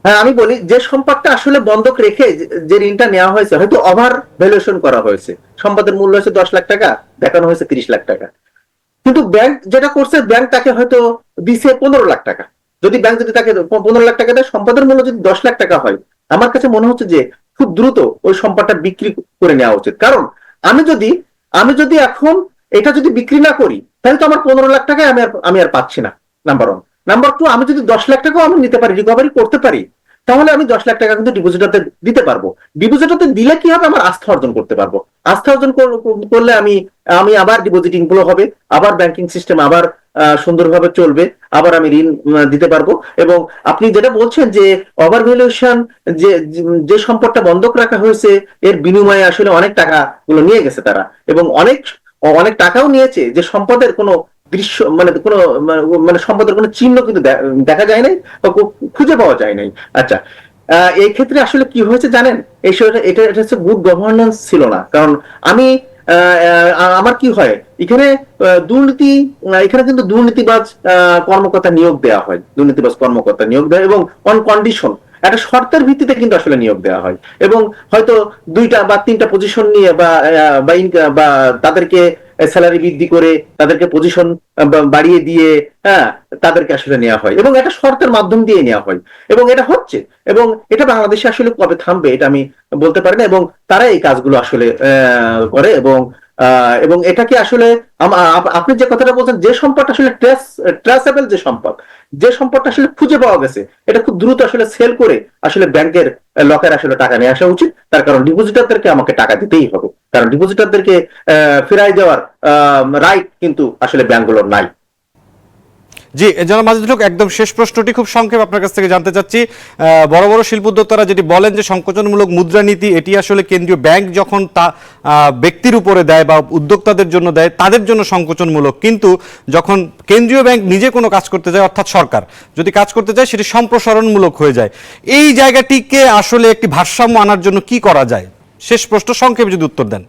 [SPEAKER 12] হ্যাঁ, আমি বলি যে সম্পদটা আসলে বন্ধক রেখে যে ঋণটা নেওয়া হয়েছে, হয়তো ওভার ভ্যালুয়েশন করা হয়েছে, সম্পদের মূল্য হয়েছে 10 লাখ টাকা, দেখানো হয়েছে 30 লাখ টাকা, কিন্তু ব্যাংক যেটা করছে, ব্যাংক তাকে হয়তো দিছে 15 লাখ টাকা। যদি ব্যাংক যদি তাকে 15 লাখ টাকা দেয়, সম্পদের মূল্য যদি 10 লাখ টাকা হয়, আমার কাছে মনে হচ্ছে যে খুব দ্রুত ওই সম্পদটা বিক্রি করে নেওয়া উচিত। কারণ আমি যদি এখন এটা যদি বিক্রি না করি, তাহলে তো আমার 15 লাখ টাকায় আমি আর পাচ্ছি না, নাম্বার 1। নাম্বার 2, আমি যদি 10 লাখ টাকাও আমি নিতে পারি, রিকভারি করতে পারি, তাহলে আমি 10 লাখ টাকা কিন্তু ডিপোজিটরতে দিতে পারবো। ডিপোজিটরতে দিলে কি হবে, আমার আস্থা অর্জন করতে পারবো। আস্থা অর্জন করলে আমি আবার ডিপোজিটিং গুলো হবে, আবার ব্যাংকিং সিস্টেম আবার সুন্দরভাবে চলবে, আবার আমি ঋণ দিতে পারবো। এবং আপনি যেটা বলছেন যে ওভার ভ্যালুয়েশন, যে সম্পদটা বন্ধক রাখা হয়েছে, এর বিনিময়ে আসলে অনেক টাকা গুলো নিয়ে গেছে তারা, এবং অনেক টাকাও নিয়েছে যে সম্পদের কোনো দৃশ্য, মানে সম্পদের কোনো চিহ্ন কিন্তু দেখা যায় নাই বা খুঁজে পাওয়া যায় নাই। আচ্ছা, এই ক্ষেত্রে আসলে কি হয়েছে জানেন, এটা হচ্ছে গুড গভর্নেন্স ছিল না। কারণ আমার কি হয়, এখানে কিন্তু দুর্নীতিবাজ কর্মকর্তা নিয়োগ দেওয়া হয়, এবং অন কন্ডিশন, একটা শর্তের ভিত্তিতে কিন্তু আসলে নিয়োগ দেওয়া হয়, এবং হয়তো 2টা বা 3টা পজিশন নিয়ে বা তাদেরকে স্যালারি বৃদ্ধি করে, তাদেরকে পজিশন বাড়িয়ে দিয়ে, হ্যাঁ, তাদেরকে আসলে নেওয়া হয়, এবং এটা শর্তের মাধ্যম দিয়ে নেওয়া হয়, এবং এটা হচ্ছে, এবং এটা বাংলাদেশে আসলে কবে থামবে এটা আমি বলতে পারি না। এবং তারা এই কাজগুলো আসলে করে, এবং এটাকে আসলে আপনি যে কথাটা বলছেন, যে সম্পদটা আসলে ট্রেসেবল, যে সম্পদটা আসলে খুঁজে পাওয়া গেছে, এটা খুব দ্রুত আসলে সেল করে আসলে ব্যাংকের লকারে আসলে টাকা নিয়ে আসা উচিত। তার কারণ ডিপোজিটরদেরকে আমাকে টাকা দিতেই হবে, কারণ ডিপোজিটরদেরকে ফেরাই দেওয়ার রাইট কিন্তু আসলে ব্যাংকগুলোর নাই।
[SPEAKER 1] জি জনাব মাজেদুল হক, একদম শেষ প্রশ্নটি খুব সংক্ষেপে আপনার কাছ থেকে জানতে চাচ্ছি। বড় বড় শিল্পোদ্যোক্তারা যেটি বলেন যে সংকোচনমূলক মুদ্রানীতি, এটি আসলে কেন্দ্রীয় ব্যাংক যখন তা ব্যক্তির উপরে দেয় বা উদ্যোক্তাদের জন্য দেয়, তাদের জন্য সংকোচনমূলক, কিন্তু যখন কেন্দ্রীয় ব্যাংক নিজে কোনো কাজ করতে যায়, অর্থাৎ সরকার যদি কাজ করতে যায়, সেটি সম্প্রসারণমূলক হয়ে যায়। এই জায়গাটিকে আসলে একটি ভারসাম্য আনার জন্য কি করা যায়? শেষ প্রশ্ন, সংক্ষেপে যদি উত্তর দেন।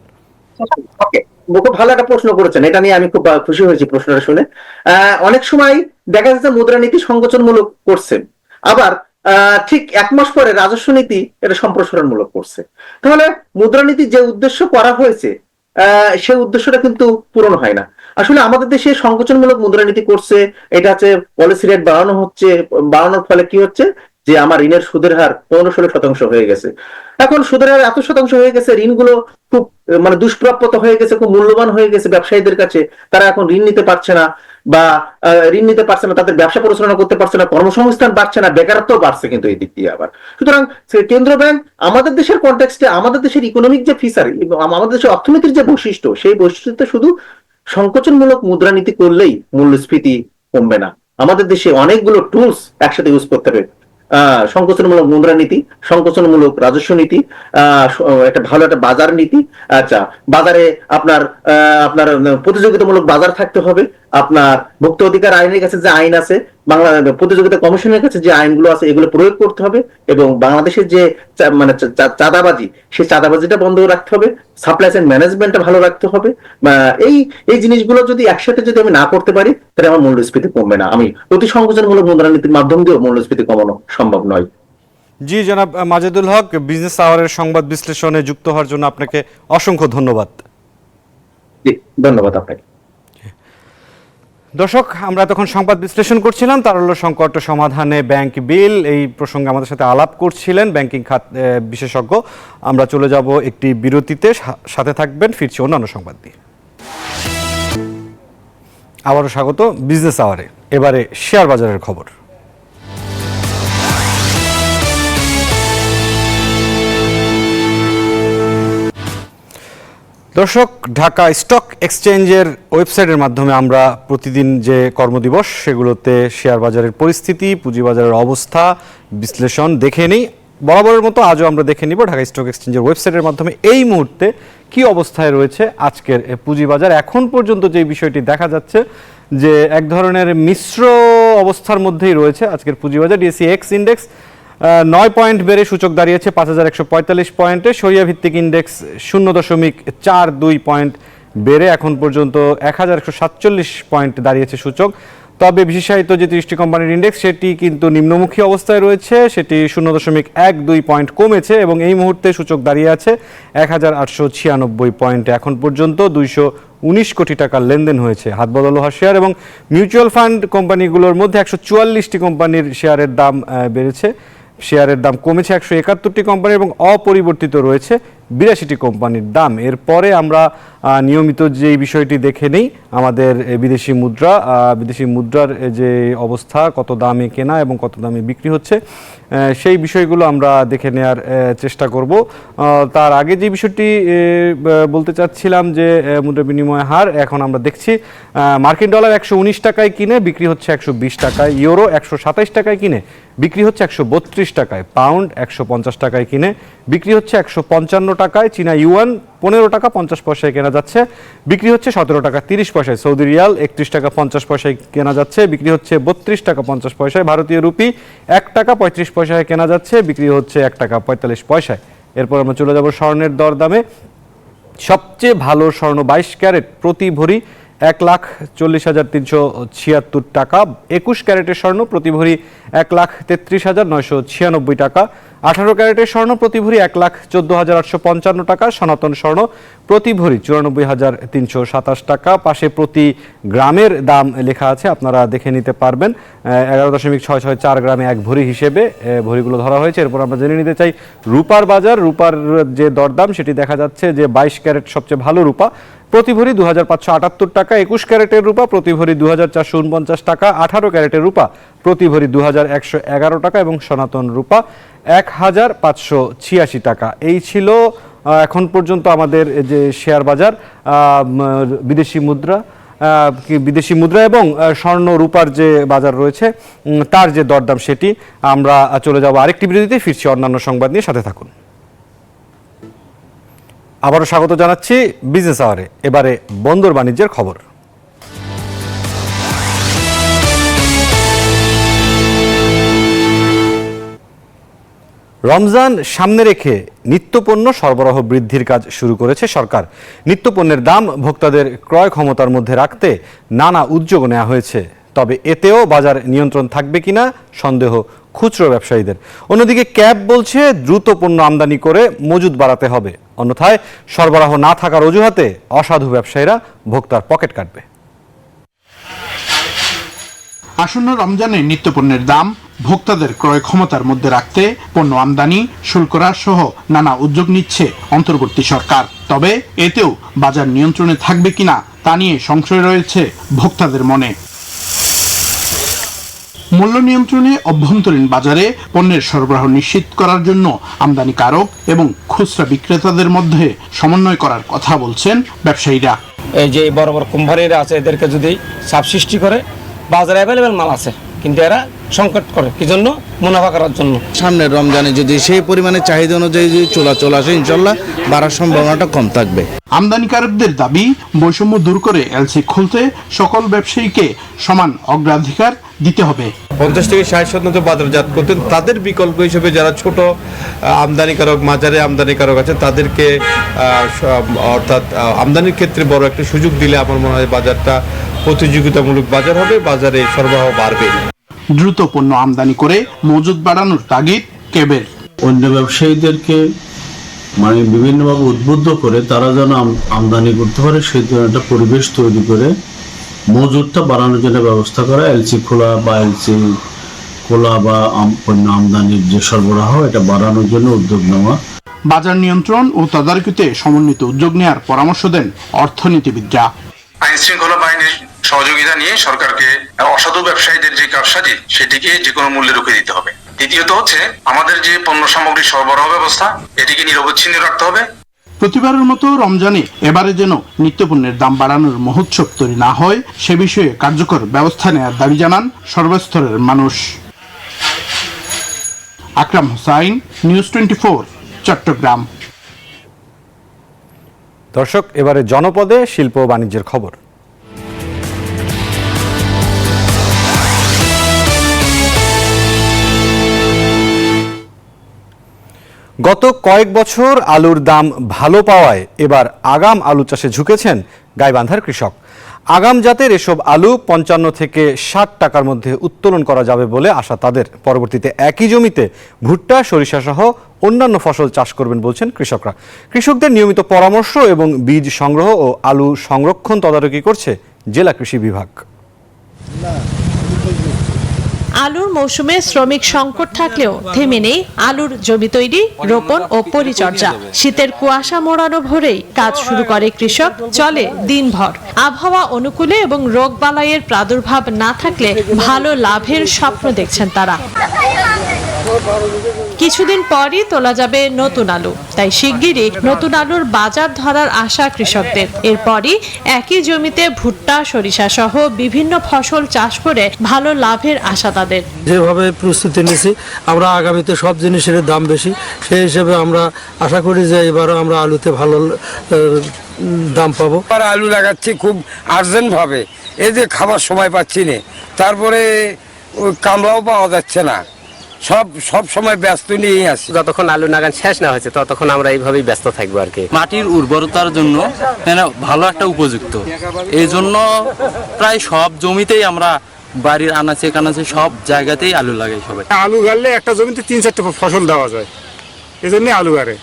[SPEAKER 12] ওকে, খুব ভালো একটা প্রশ্ন করেছেন, এটা নিয়ে আমি খুব খুশি হয়েছি প্রশ্নটা শুনে। অনেক সময় দেখা যাচ্ছে মুদ্রানীতি সংকোচনমূলক করছে, আবার ঠিক 1 মাস পরে রাজস্ব নীতি এটা সম্প্রসারণমূলক করছে। তাহলে মুদ্রানীতি যে উদ্দেশ্য করা হয়েছে, সেই উদ্দেশ্যটা কিন্তু পূরণ হয় না। আসলে আমাদের দেশে সংকোচনমূলক মুদ্রানীতি করছে, এটা হচ্ছে পলিসি রেট বাড়ানোর ফলে কি হচ্ছে, যে আমার ঋণের সুদের হার 15-16% হয়ে গেছে। এখন সুদের হার এত শতাংশ হয়ে গেছে, ঋণগুলো খুব দুষ্প্রাপ্যতা হয়ে গেছে, খুব মূল্যবান হয়ে গেছে ব্যবসায়ীদের কাছে। তারা এখন ঋণ নিতে পারছে না, তাদের ব্যবসা পরিচালনা করতে পারছে না, কর্মসংস্থান বাড়ছে না, বেকারত্ব বাড়ছে কিন্তু এই দিক দিয়ে আবার। সুতরাং কেন্দ্র ব্যাংক আমাদের দেশের কনটেক্সটে, আমাদের দেশের ইকোনমিক যে ফিচার, আমাদের দেশের অর্থনীতির যে বৈশিষ্ট্য, সেই বৈশিষ্ট্যতে শুধু সংকোচনমূলক মুদ্রানীতি করলেই মূল্যস্ফীতি কমবে না। আমাদের দেশে অনেকগুলো টুলস একসাথে ইউজ করতে হবে, সংকোচনমূলক মুদ্রানীতি, সংকোচনমূলক রাজস্ব নীতি, একটা ভালো একটা বাজার নীতি। আচ্ছা, বাজারে আপনার প্রতিযোগিতামূলক বাজার থাকতে হবে, আপনার ভোক্তা অধিকার আইনের কাছে যে আইন আছে, বাংলা প্রতিযোগিতা কমিশনের কাছে যে আইনগুলো আছে, এগুলো প্রয়োগ করতে হবে, এবং বাংলাদেশের যে চাঁদাবাজি, সেই চাঁদাবাজিটা বন্ধ রাখতে হবে, সাপ্লাই চেইন ম্যানেজমেন্টটা ভালো রাখতে হবে। এই জিনিসগুলো যদি একসাথে আমি না করতে পারি, তাহলে আমার মূল্যস্ফীতি কমবে না। আমি অতি সংকোচনমূলক মুদ্রানীতির মাধ্যম দিয়েও মূল্যস্ফীতি কমানো সম্ভব নয়।
[SPEAKER 1] জি জনাব মাজেদুল হক, বিজনেস আওয়ারের সংবাদ বিশ্লেষণে যুক্ত হওয়ার জন্য আপনাকে অসংখ্য ধন্যবাদ।
[SPEAKER 12] জি, ধন্যবাদ আপনাকে।
[SPEAKER 1] দর্শক, আমরা তখন সংবাদ বিশ্লেষণ করছিলাম তারল্য সংকট সমাধানে ব্যাংক বিল, এই প্রসঙ্গে আমাদের সাথে আলাপ করছিলেন ব্যাংকিং খাত বিশেষজ্ঞ। আমরা চলে যাব একটি বিরতিতে, সাথে থাকবেন, ফিরছি অন্যান্য সংবাদ দিয়ে। আবারও স্বাগত বিজনেস আওয়ারে। এবারে শেয়ার বাজারের খবর। দর্শক, ঢাকা স্টক এক্সচেঞ্জের ওয়েবসাইটের মাধ্যমে আমরা প্রতিদিন যে কর্মদিবস সেগুলোতে শেয়ার বাজারের পরিস্থিতি, পুঁজিবাজারের অবস্থা বিশ্লেষণ দেখে নিই। বরাবরের মতো আজও আমরা দেখে নিব ঢাকা স্টক এক্সচেঞ্জের ওয়েবসাইটের মাধ্যমে এই মুহূর্তে কি অবস্থায় রয়েছে আজকের পুঁজিবাজার। এখন পর্যন্ত যে বিষয়টি দেখা যাচ্ছে যে এক ধরনের মিশ্র অবস্থার মধ্যেই রয়েছে আজকের পুঁজিবাজার। ডিএসই এক্স ইন্ডেক্স 9 পয়েন্ট বেড়ে সূচক দাঁড়িয়েছে 5145 পয়েন্টে। সরিয়া ভিত্তিক ইন্ডেক্স 0.42 পয়েন্ট বেড়ে এখন পর্যন্ত 1147 পয়েন্ট দাঁড়িয়েছে সূচক। তবে বিশেষায়িত যে 30টি কোম্পানির ইন্ডেক্স সেটি কিন্তু নিম্নমুখী অবস্থায় রয়েছে, সেটি 0.12 পয়েন্ট কমেছে এবং এই মুহূর্তে সূচক দাঁড়িয়ে আছে 1896 পয়েন্টে। এখন পর্যন্ত 219 কোটি টাকার লেনদেন হয়েছে। হাতবদল হওয়া শেয়ার এবং মিউচুয়াল ফান্ড কোম্পানিগুলোর মধ্যে 144টি কোম্পানির শেয়ারের দাম বেড়েছে, শেয়ারের দাম কমেছে 171টি কোম্পানি এবং অপরিবর্তিত রয়েছে 82টি কোম্পানির দাম। এরপরে আমরা নিয়মিত যে বিষয়টি দেখে নেই আমাদের বিদেশি মুদ্রার যে অবস্থা, কত দামে কেনা এবং কত দামে বিক্রি হচ্ছে সেই বিষয়গুলো আমরা দেখে নেওয়ার চেষ্টা করব। তার আগে যে বিষয়টি বলতে চাচ্ছিলাম যে মুদ্রা বিনিময় হার এখন আমরা দেখছি মার্কিন ডলার 119 টাকায় কিনে বিক্রি হচ্ছে 120 টাকায়, ইউরো 127 টাকায় কিনে বিক্রি হচ্ছে 132 টাকায়, পাউন্ড 150 টাকায় কিনে বিক্রি হচ্ছে 155 টাকায়, চীনা ইউয়ান 15 টাকা 50 পয়সায় কেনা যাচ্ছে, বিক্রি হচ্ছে 17 টাকা 30 পয়সায়, সৌদি রিয়াল 31 টাকা 50 পয়সায় কেনা যাচ্ছে, বিক্রি হচ্ছে 32 টাকা 50 পয়সায়, ভারতীয় রুপি 1 টাকা 35 পয়সায় কেনা যাচ্ছে, বিক্রি হচ্ছে 1 টাকা 45 পয়সায়। এরপর আমরা চলে যাব স্বর্ণের দরদামে। সবচেয়ে ভালো স্বর্ণ 22 ক্যারেট প্রতি ভরি 1,40,376 টাকা, 21 ক্যারেটের স্বর্ণ প্রতি ভরি 1,33,996 টাকা, 18 ক্যারেটের স্বর্ণ প্রতি ভরি 1,14,855 টাকা, সনাতন স্বর্ণ প্রতি ভরি 94,327 টাকা। পাশে প্রতি গ্রামের দাম লেখা আছে, আপনারা দেখে নিতে পারবেন। 11.664 গ্রামে এক ভরি হিসেবে ভরিগুলো ধরা হয়েছে। এরপর আমরা জেনে নিতে চাই রূপার বাজার। রূপার যে দরদাম সেটি দেখা যাচ্ছে যে 22 ক্যারেট সবচেয়ে ভালো রূপা প্রতি ভরি 2,578 টাকা, 21 ক্যারেটের রূপা প্রতি ভরি 2,449 টাকা, 18 ক্যারেটের রূপা প্রতি ভরি 2,111 টাকা এবং সনাতন রূপা 1,586 টাকা। এই ছিল এখন পর্যন্ত আমাদের যে শেয়ার বাজার। বিদেশি মুদ্রা এবং স্বর্ণ রূপার যে বাজার রয়েছে তার যে দরদাম সেটি আমরা চলে যাব আরেকটি বিরতিতে, ফিরছি অন্যান্য সংবাদ নিয়ে, সাথে থাকুন। আবারও স্বাগত জানাচ্ছি বিজনেস আওয়ারে। এবারে বন্দর বাণিজ্যের খবর। রমজান সামনে রেখে নিত্যপণ্য সরবরাহ বৃদ্ধির কাজ শুরু করেছে সরকার। নিত্যপণ্যের দাম ভোক্তাদের ক্রয় ক্ষমতার মধ্যে রাখতে নানা উদ্যোগ নেওয়া হয়েছে। তবে এতেও বাজার নিয়ন্ত্রণ থাকবে কিনা সন্দেহ খুচরো ব্যবসায়ীদের। অন্যদিকে ক্যাব বলছে দ্রুত পণ্য আমদানি করে মজুদ বাড়াতে হবে, অন্যথায় সরবরাহ না থাকার অজুহাতে অসাধু ব্যবসায়ীরা ভোক্তার পকেট কাটবে।
[SPEAKER 13] আসন্ন রমজানে নিত্যপণ্যের দাম ভোক্তাদের ক্রয় ক্ষমতার মধ্যে রাখতে পণ্য আমদানি, শুল্ক হ্রাস সহ নানা উদ্যোগ নিচ্ছে অন্তর্বর্তী সরকার। তবে এতেও বাজার নিয়ন্ত্রণে থাকবে কিনা তা নিয়ে সংশয় রয়েছে ভোক্তাদের মনে। মূল্য নিয়ন্ত্রণে অভ্যন্তরীণ বাজারে পণ্যের সরবরাহ নিশ্চিত করার জন্য আমদানিকারক এবং খুচরা বিক্রেতাদের মধ্যে সমন্বয় করার কথা বলছেন ব্যবসায়ীরা।
[SPEAKER 14] এই যে বড় বড় কোম্পানিরা আছে, এদেরকে যদি চাপ সৃষ্টি করে, বাজারে অ্যাভেলেবেল মাল আছে কিন্তু এরা সংকট করে কি জন্য? মুনাফা করার জন্য।
[SPEAKER 15] সামনের রমজানে যদি সেই পরিমাণে চাহিদা অনুযায়ী যদি চলাচল আসে, ইনশাল্লাহ বাড়ার সম্ভাবনাটা কম থাকবে।
[SPEAKER 13] আমদানিকারকদের দাবি বৈষম্য দূর করে এলসি খুলতে সকল ব্যবসায়ীকে সমান অগ্রাধিকার দিতে হবে।
[SPEAKER 16] 50 থেকে 60% বাজারজাত করতেন, তাদের বিকল্প হিসেবে যারা ছোট আমদানিকারক, মাঝারি আমদানিকারক আছে তাদেরকে অর্থাৎ আমদানির ক্ষেত্রে বড় একটা সুযোগ দিলে আমার মনে হয় বাজারটা প্রতিযোগিতামূলক বাজার হবে, বাজারে সরবরাহ বাড়বে।
[SPEAKER 13] দ্রুত পণ্য আমদানি করে মজুদ বাড়ানোর তাগিদ ক্যাবের।
[SPEAKER 17] অন্য ব্যবসায়ীদেরকে মানে বিভিন্নভাবে উদ্বুদ্ধ করে তারা যেন আমদানি করতে পারে সেই ধরনের একটা পরিবেশ তৈরি করে মজুদটা বাড়ানোর জন্য ব্যবস্থা করা, এলসি খোলা বা পণ্য আমদানির যে সরবরাহ এটা বাড়ানোর জন্য উদ্যোগ নেওয়া।
[SPEAKER 13] বাজার নিয়ন্ত্রণ ও তদারকিতে সমন্বিত উদ্যোগ নেওয়ার পরামর্শ দেন অর্থনীতিবিদরা।
[SPEAKER 18] আইন শৃঙ্খলা বাহিনীর সহযোগিতা নিয়ে সরকারকে অসাধু ব্যবসায়ীদের যে কারসাজি সেটিকে যে কোনো মূল্যে রুখে দিতে হবে। দ্বিতীয়ত হচ্ছে আমাদের যে পণ্য সামগ্রী সরবরাহ ব্যবস্থা এটিকে নিরবচ্ছিন্ন রাখতে হবে।
[SPEAKER 13] প্রতিবারের মতো রমজানে এবারে যেন নিত্যপণ্যের দাম বাড়ানোর মহোৎসব তৈরি না হয় সে বিষয়ে কার্যকর ব্যবস্থা নেওয়ার দাবি জানান সর্বস্তরের মানুষ। আকরাম হোসাইন, নিউজ 24, চট্টগ্রাম।
[SPEAKER 1] দর্শক, এবারে জনপদে শিল্প ও বাণিজ্যের খবর। গত কয়েক বছর আলুর দাম ভালো পাওয়ায় এবার আগাম আলু চাষে ঝুঁকেছেন গাইবান্ধার কৃষক। আগাম জাতের এসব আলু 55 থেকে 60 টাকার মধ্যে উত্তোলন করা যাবে বলে আশা তাদের। পরবর্তীতে একই জমিতে ভুট্টা, সরিষা সহ অন্যান্য ফসল চাষ করবেন বলছেন কৃষকরা। কৃষকদের নিয়মিত পরামর্শ এবং বীজ সংগ্রহ ও আলু সংরক্ষণ তদারকি করছে জেলা কৃষি বিভাগ।
[SPEAKER 19] আলুর মৌসুমে শ্রমিক সংকট থাকলেও থেমে নেই আলুর জমি তৈরি, রোপণ ও পরিচর্যা। শীতের কুয়াশা মোড়ানো ভোরেই কাজ শুরু করে কৃষক, চলে দিনভর। আবহাওয়া অনুকূলে এবং রোগবালাইয়ের প্রাদুর্ভাব না থাকলে ভালো লাভের স্বপ্ন দেখছেন তারা। কিছুদিন পরই তোলা যাবে নতুন আলু, তাই শিগগিরই নতুন আলুর বাজার ধরার আশা কৃষকদের। এরপরই একই জমিতে ভুট্টা, সরিষা সহ বিভিন্ন ফসল চাষ করে ভালো লাভের আশা তাদের।
[SPEAKER 20] যেভাবে প্রস্তুতি নিয়েছি আমরা আগামীতে সব জিনিসের দাম বেশি, সেই হিসেবে আমরা আশা করি যে এবারও আমরা আলুতে ভালো দাম পাবো।
[SPEAKER 21] আলু লাগাচ্ছি খুব আর্জেন্ট ভাবে, এই যে খাবার সময় পাচ্ছি না, তারপরে ওই কামড়াও পাওয়া যাচ্ছে না, সব সময় ব্যস্ত নিয়েই আছি।
[SPEAKER 22] যতক্ষণ আলু লাগান শেষ না হয়েছে ততক্ষণ আমরা এইভাবেই ব্যস্ত থাকবো আর কি।
[SPEAKER 23] মাটির উর্বরতার জন্য ভালো একটা উপযুক্ত, এই জন্য প্রায় সব জমিতেই আমরা বাড়ির আনাচে কানাচে সব জায়গাতেই আলু লাগাই সবাই।
[SPEAKER 24] আলু গাড়লে একটা জমিতে 3-4টা ফসল দেওয়া যায়, এই জন্য আলু গাড়ে।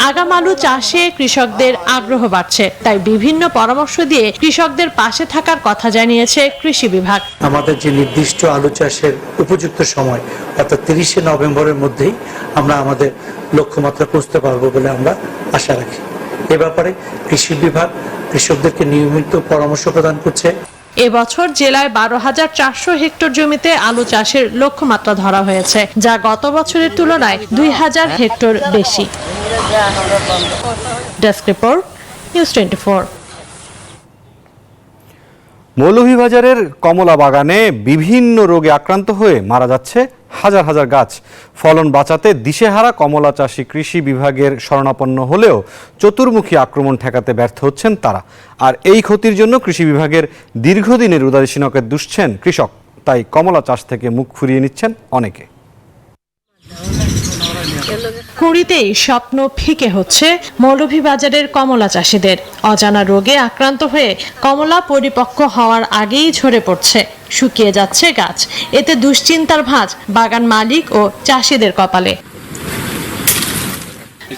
[SPEAKER 19] আগাম আলু চাষে কৃষকদের আগ্রহ বাড়ছে, তাই বিভিন্ন পরামর্শ দিয়ে কৃষকদের পাশে থাকার কথা জানিয়েছে কৃষি বিভাগ।
[SPEAKER 25] আমাদের যে নির্দিষ্ট আলু চাষের উপযুক্ত সময় অর্থাৎ 30শে নভেম্বরের মধ্যেই আমরা আমাদের লক্ষ্যমাত্রা পৌঁছতে পারবো বলে আমরা আশা রাখি। এ ব্যাপারে কৃষি বিভাগ কৃষকদেরকে নিয়মিত পরামর্শ প্রদান করছে।
[SPEAKER 19] এবছর জেলায় 12,400 হেক্টর জমিতে আলু চাষের লক্ষ্যমাত্রা ধরা হয়েছে, যা গত বছরের তুলনায় 2,000 হেক্টর বেশি। Desk report, news 24।
[SPEAKER 1] মৌলভীবাজারের কমলা বাগানে বিভিন্ন রোগে আক্রান্ত হয়ে মারা যাচ্ছে হাজার হাজার গাছ। ফলন বাঁচাতে দিশেহারা কমলা চাষী কৃষি বিভাগের শরণাপন্ন হলেও চতুর্মুখী আক্রমণ ঠেকাতে ব্যর্থ হচ্ছেন তারা। আর এই ক্ষতির জন্য কৃষি বিভাগের দীর্ঘদিনের উদাসীনতাকে দুষছেন কৃষক। তাই কমলা চাষ থেকে মুখ ফিরিয়ে নিচ্ছেন অনেকে।
[SPEAKER 19] কুড়িতেই স্বপ্ন ফিকে হচ্ছে মৌলভীবাজারের কমলা চাষিদের। অজানা রোগে আক্রান্ত হয়ে কমলা পরিপক্ক হওয়ার আগেই ঝরে পড়ছে, শুকিয়ে যাচ্ছে গাছ। এতে দুশ্চিন্তার ভাঁজ বাগান মালিক ও চাষিদের কপালে।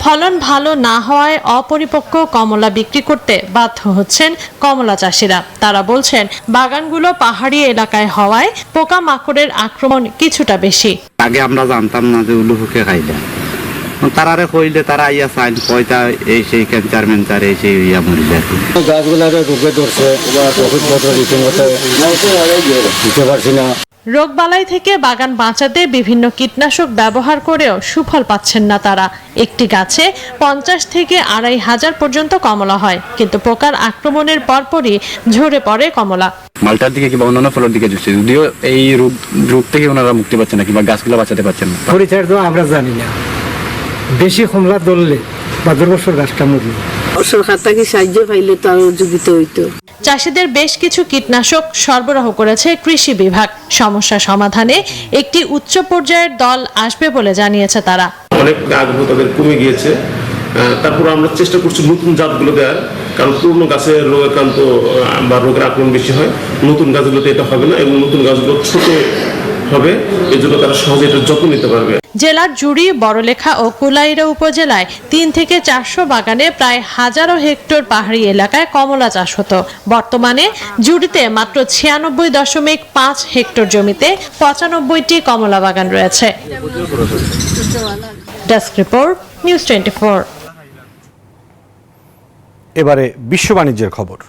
[SPEAKER 19] ফলন ভালো না হওয়ায় অপরিপক্ক কমলা বিক্রি করতে বাধ্য হচ্ছেন কমলা চাষিরা। তারা বলছেন বাগানগুলো পাহাড়ি এলাকায় হওয়ায় পোকামাকড়ের আক্রমণ কিছুটা বেশি।
[SPEAKER 26] আগে আমরা জানতাম না যে উলুহুকে খাইলে, তারারে কইলে তারা আইয়া চাইন কয়টা এই সেই ক্যান্সার মেন্সার এই সেই ইয়া মরি যায়।
[SPEAKER 20] গাছগুলারে রোগে ধরছে, ওষুধপত্র দিতে পারছি না।
[SPEAKER 19] রোগবালাই থেকে বাগান বাঁচাতে বিভিন্ন কীটনাশক ব্যবহার করেও সুফল পাচ্ছেন না তারা। একটি গাছে 50 থেকে 2,500 পর্যন্ত কমলা হয়, কিন্তু পোকার আক্রমণের পরপরই ঝরে পড়ে কমলা।
[SPEAKER 26] মালটার দিকে কিংবা অন্যান্য ফলের দিকে যাচ্ছে, যদিও এই রোগ থেকে ওনারা মুক্তি পাচ্ছেন না কিংবা গাছগুলো বাঁচাতে পারছেন না।
[SPEAKER 20] পরিচর্যা আমরা জানি না, বেশি কমলা ধরলে বা 2 বছর গাছটা মরল।
[SPEAKER 27] সরকার থেকে সাহায্য পাইলে তো আরো উপযোগিত হইতো।
[SPEAKER 19] চাষিদের বেশ কিছু কীটনাশক সরবরাহ করেছে কৃষি বিভাগ। সমস্যা সমাধানে একটি উচ্চ পর্যায়ের দল আসবে বলে জানিয়েছে তারা।
[SPEAKER 28] অনেক আগ্রহ তাদের কমে গিয়েছে, তারপর আমরা চেষ্টা করছি নতুন জাতগুলো দেওয়ার, কারণ পুরনো গাছের রোগাক্রান্ত বা রোগের আক্রমণ বেশি হয়। নতুন গাছগুলোতে এটা হবে না এবং নতুন গাছগুলো ছোট হবে, এজন্য তারা সহজে এটা যত্ন নিতে পারবে।
[SPEAKER 19] জেলার জুড়ি, বড়লেখা ও কুলাইড়া উপজেলায় 3 থেকে 400 বাগানে প্রায় 1000 হেক্টর পাহাড়ি এলাকায় কমলা চাষ হতো। বর্তমানে জুড়িতে মাত্র 96.5 হেক্টর জমিতে 95টি কমলা বাগান রয়েছে। Desk report, news 24।
[SPEAKER 1] এবারে বিশ্ব বাণিজ্যের খবর।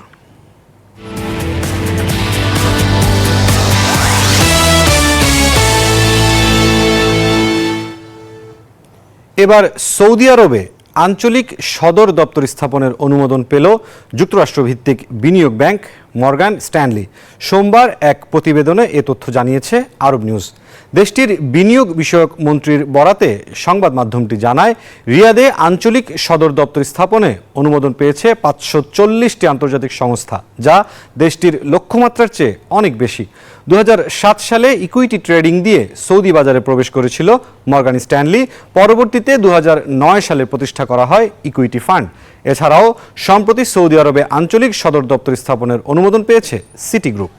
[SPEAKER 1] এবার সৌদি আরবে আঞ্চলিক সদর দপ্তর স্থাপনের অনুমোদন পেল যুক্তরাষ্ট্রভিত্তিক বিনিয়োগ ব্যাংক মর্গান স্ট্যানলি। সোমবার এক প্রতিবেদনে এ তথ্য জানিয়েছে আরব নিউজ। দেশটির বিনিয়োগ বিষয়ক মন্ত্রীর বরাতে সংবাদ মাধ্যমটি জানায়, রিয়াদে আঞ্চলিক সদর দপ্তর স্থাপনে অনুমোদন পেয়েছে 540টি আন্তর্জাতিক সংস্থা, যা দেশটির লক্ষ্যমাত্রার চেয়ে অনেক বেশি। 2007 সালে ইকুইটি ট্রেডিং দিয়ে সৌদি বাজারে প্রবেশ করেছিল মর্গান স্ট্যানলি। পরবর্তীতে 2009 সালে প্রতিষ্ঠা করা হয় ইকুইটি ফান্ড। এছাড়াও সম্প্রতি সৌদি আরবে আঞ্চলিক সদর দপ্তর স্থাপনের অনুমোদন পেয়েছে সিটি গ্রুপ।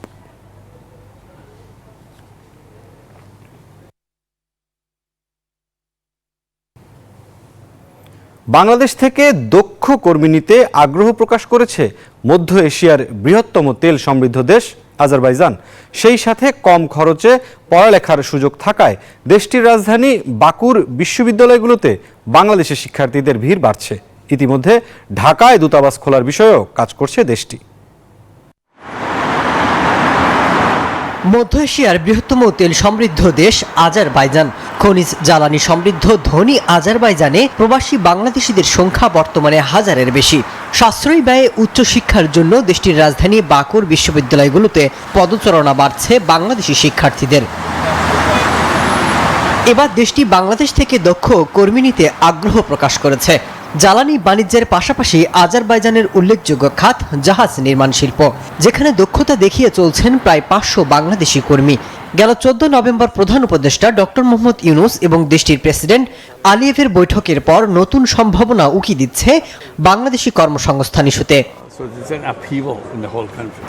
[SPEAKER 1] বাংলাদেশ থেকে দক্ষ কর্মী নিতে আগ্রহ প্রকাশ করেছে মধ্য এশিয়ার বৃহত্তম তেল সমৃদ্ধ দেশ আজারবাইজান। সেই সাথে কম খরচে পড়ালেখার সুযোগ থাকায় দেশটির রাজধানী বাকুর বিশ্ববিদ্যালয়গুলোতে বাংলাদেশের শিক্ষার্থীদের ভিড় বাড়ছে। ইতিমধ্যে ঢাকায় দূতাবাস খোলার বিষয়েও কাজ করছে দেশটি।
[SPEAKER 3] মধ্য এশিয়ার বৃহত্তম তেল সমৃদ্ধ দেশ আজারবাইজান। খনিজ জ্বালানি সমৃদ্ধ ধনী আজারবাইজানে প্রবাসী বাংলাদেশিদের সংখ্যা বর্তমানে হাজারের বেশি। সাশ্রয়ী ব্যয়ে উচ্চশিক্ষার জন্য দেশটির রাজধানী বাকুর বিশ্ববিদ্যালয়গুলোতে পদচারণা বাড়ছে বাংলাদেশি শিক্ষার্থীদের। এবার দেশটি বাংলাদেশ থেকে দক্ষ কর্মী নিতে আগ্রহ প্রকাশ করেছে। জ্বালানি বাণিজ্যের পাশাপাশি আজারবাইজানের উল্লেখযোগ্য খাত জাহাজ নির্মাণ শিল্প, যেখানে দক্ষতা দেখিয়ে চলছেন প্রায় 500 বাংলাদেশি কর্মী। গেল 14 নভেম্বর প্রধান উপদেষ্টা ডক্টর মোহাম্মদ ইউনুস এবং দেশটির প্রেসিডেন্ট আলিয়েভের বৈঠকের পর নতুন সম্ভাবনা উকি দিচ্ছে বাংলাদেশি কর্মসংস্থান ইস্যুতে।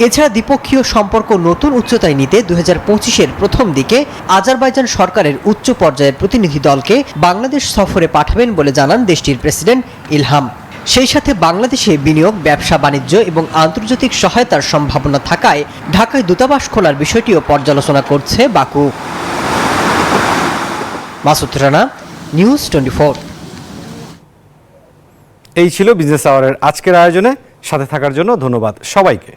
[SPEAKER 3] এছাড়া দ্বিপক্ষীয় সম্পর্ক নতুন উচ্চতায় নিতে 2025-এর প্রথম দিকে আজারবাইজান সরকারের উচ্চ পর্যায়ের প্রতিনিধি দলকে বাংলাদেশ সফরে পাঠাবেন বলে জানান দেশটির প্রেসিডেন্ট ইলহাম। সেই সাথে বাংলাদেশে বিনিয়োগ, ব্যবসা বাণিজ্য এবং আন্তর্জাতিক সহায়তার সম্ভাবনা থাকায় ঢাকায় দূতাবাস খোলার বিষয়টিও পর্যালোচনা করছে বাকু। মাসুদ রানা, নিউজ 24।
[SPEAKER 1] এই ছিল বিজনেস আওয়ারের আজকের আয়োজনে। সাথে থাকার জন্য ধন্যবাদ সবাইকে।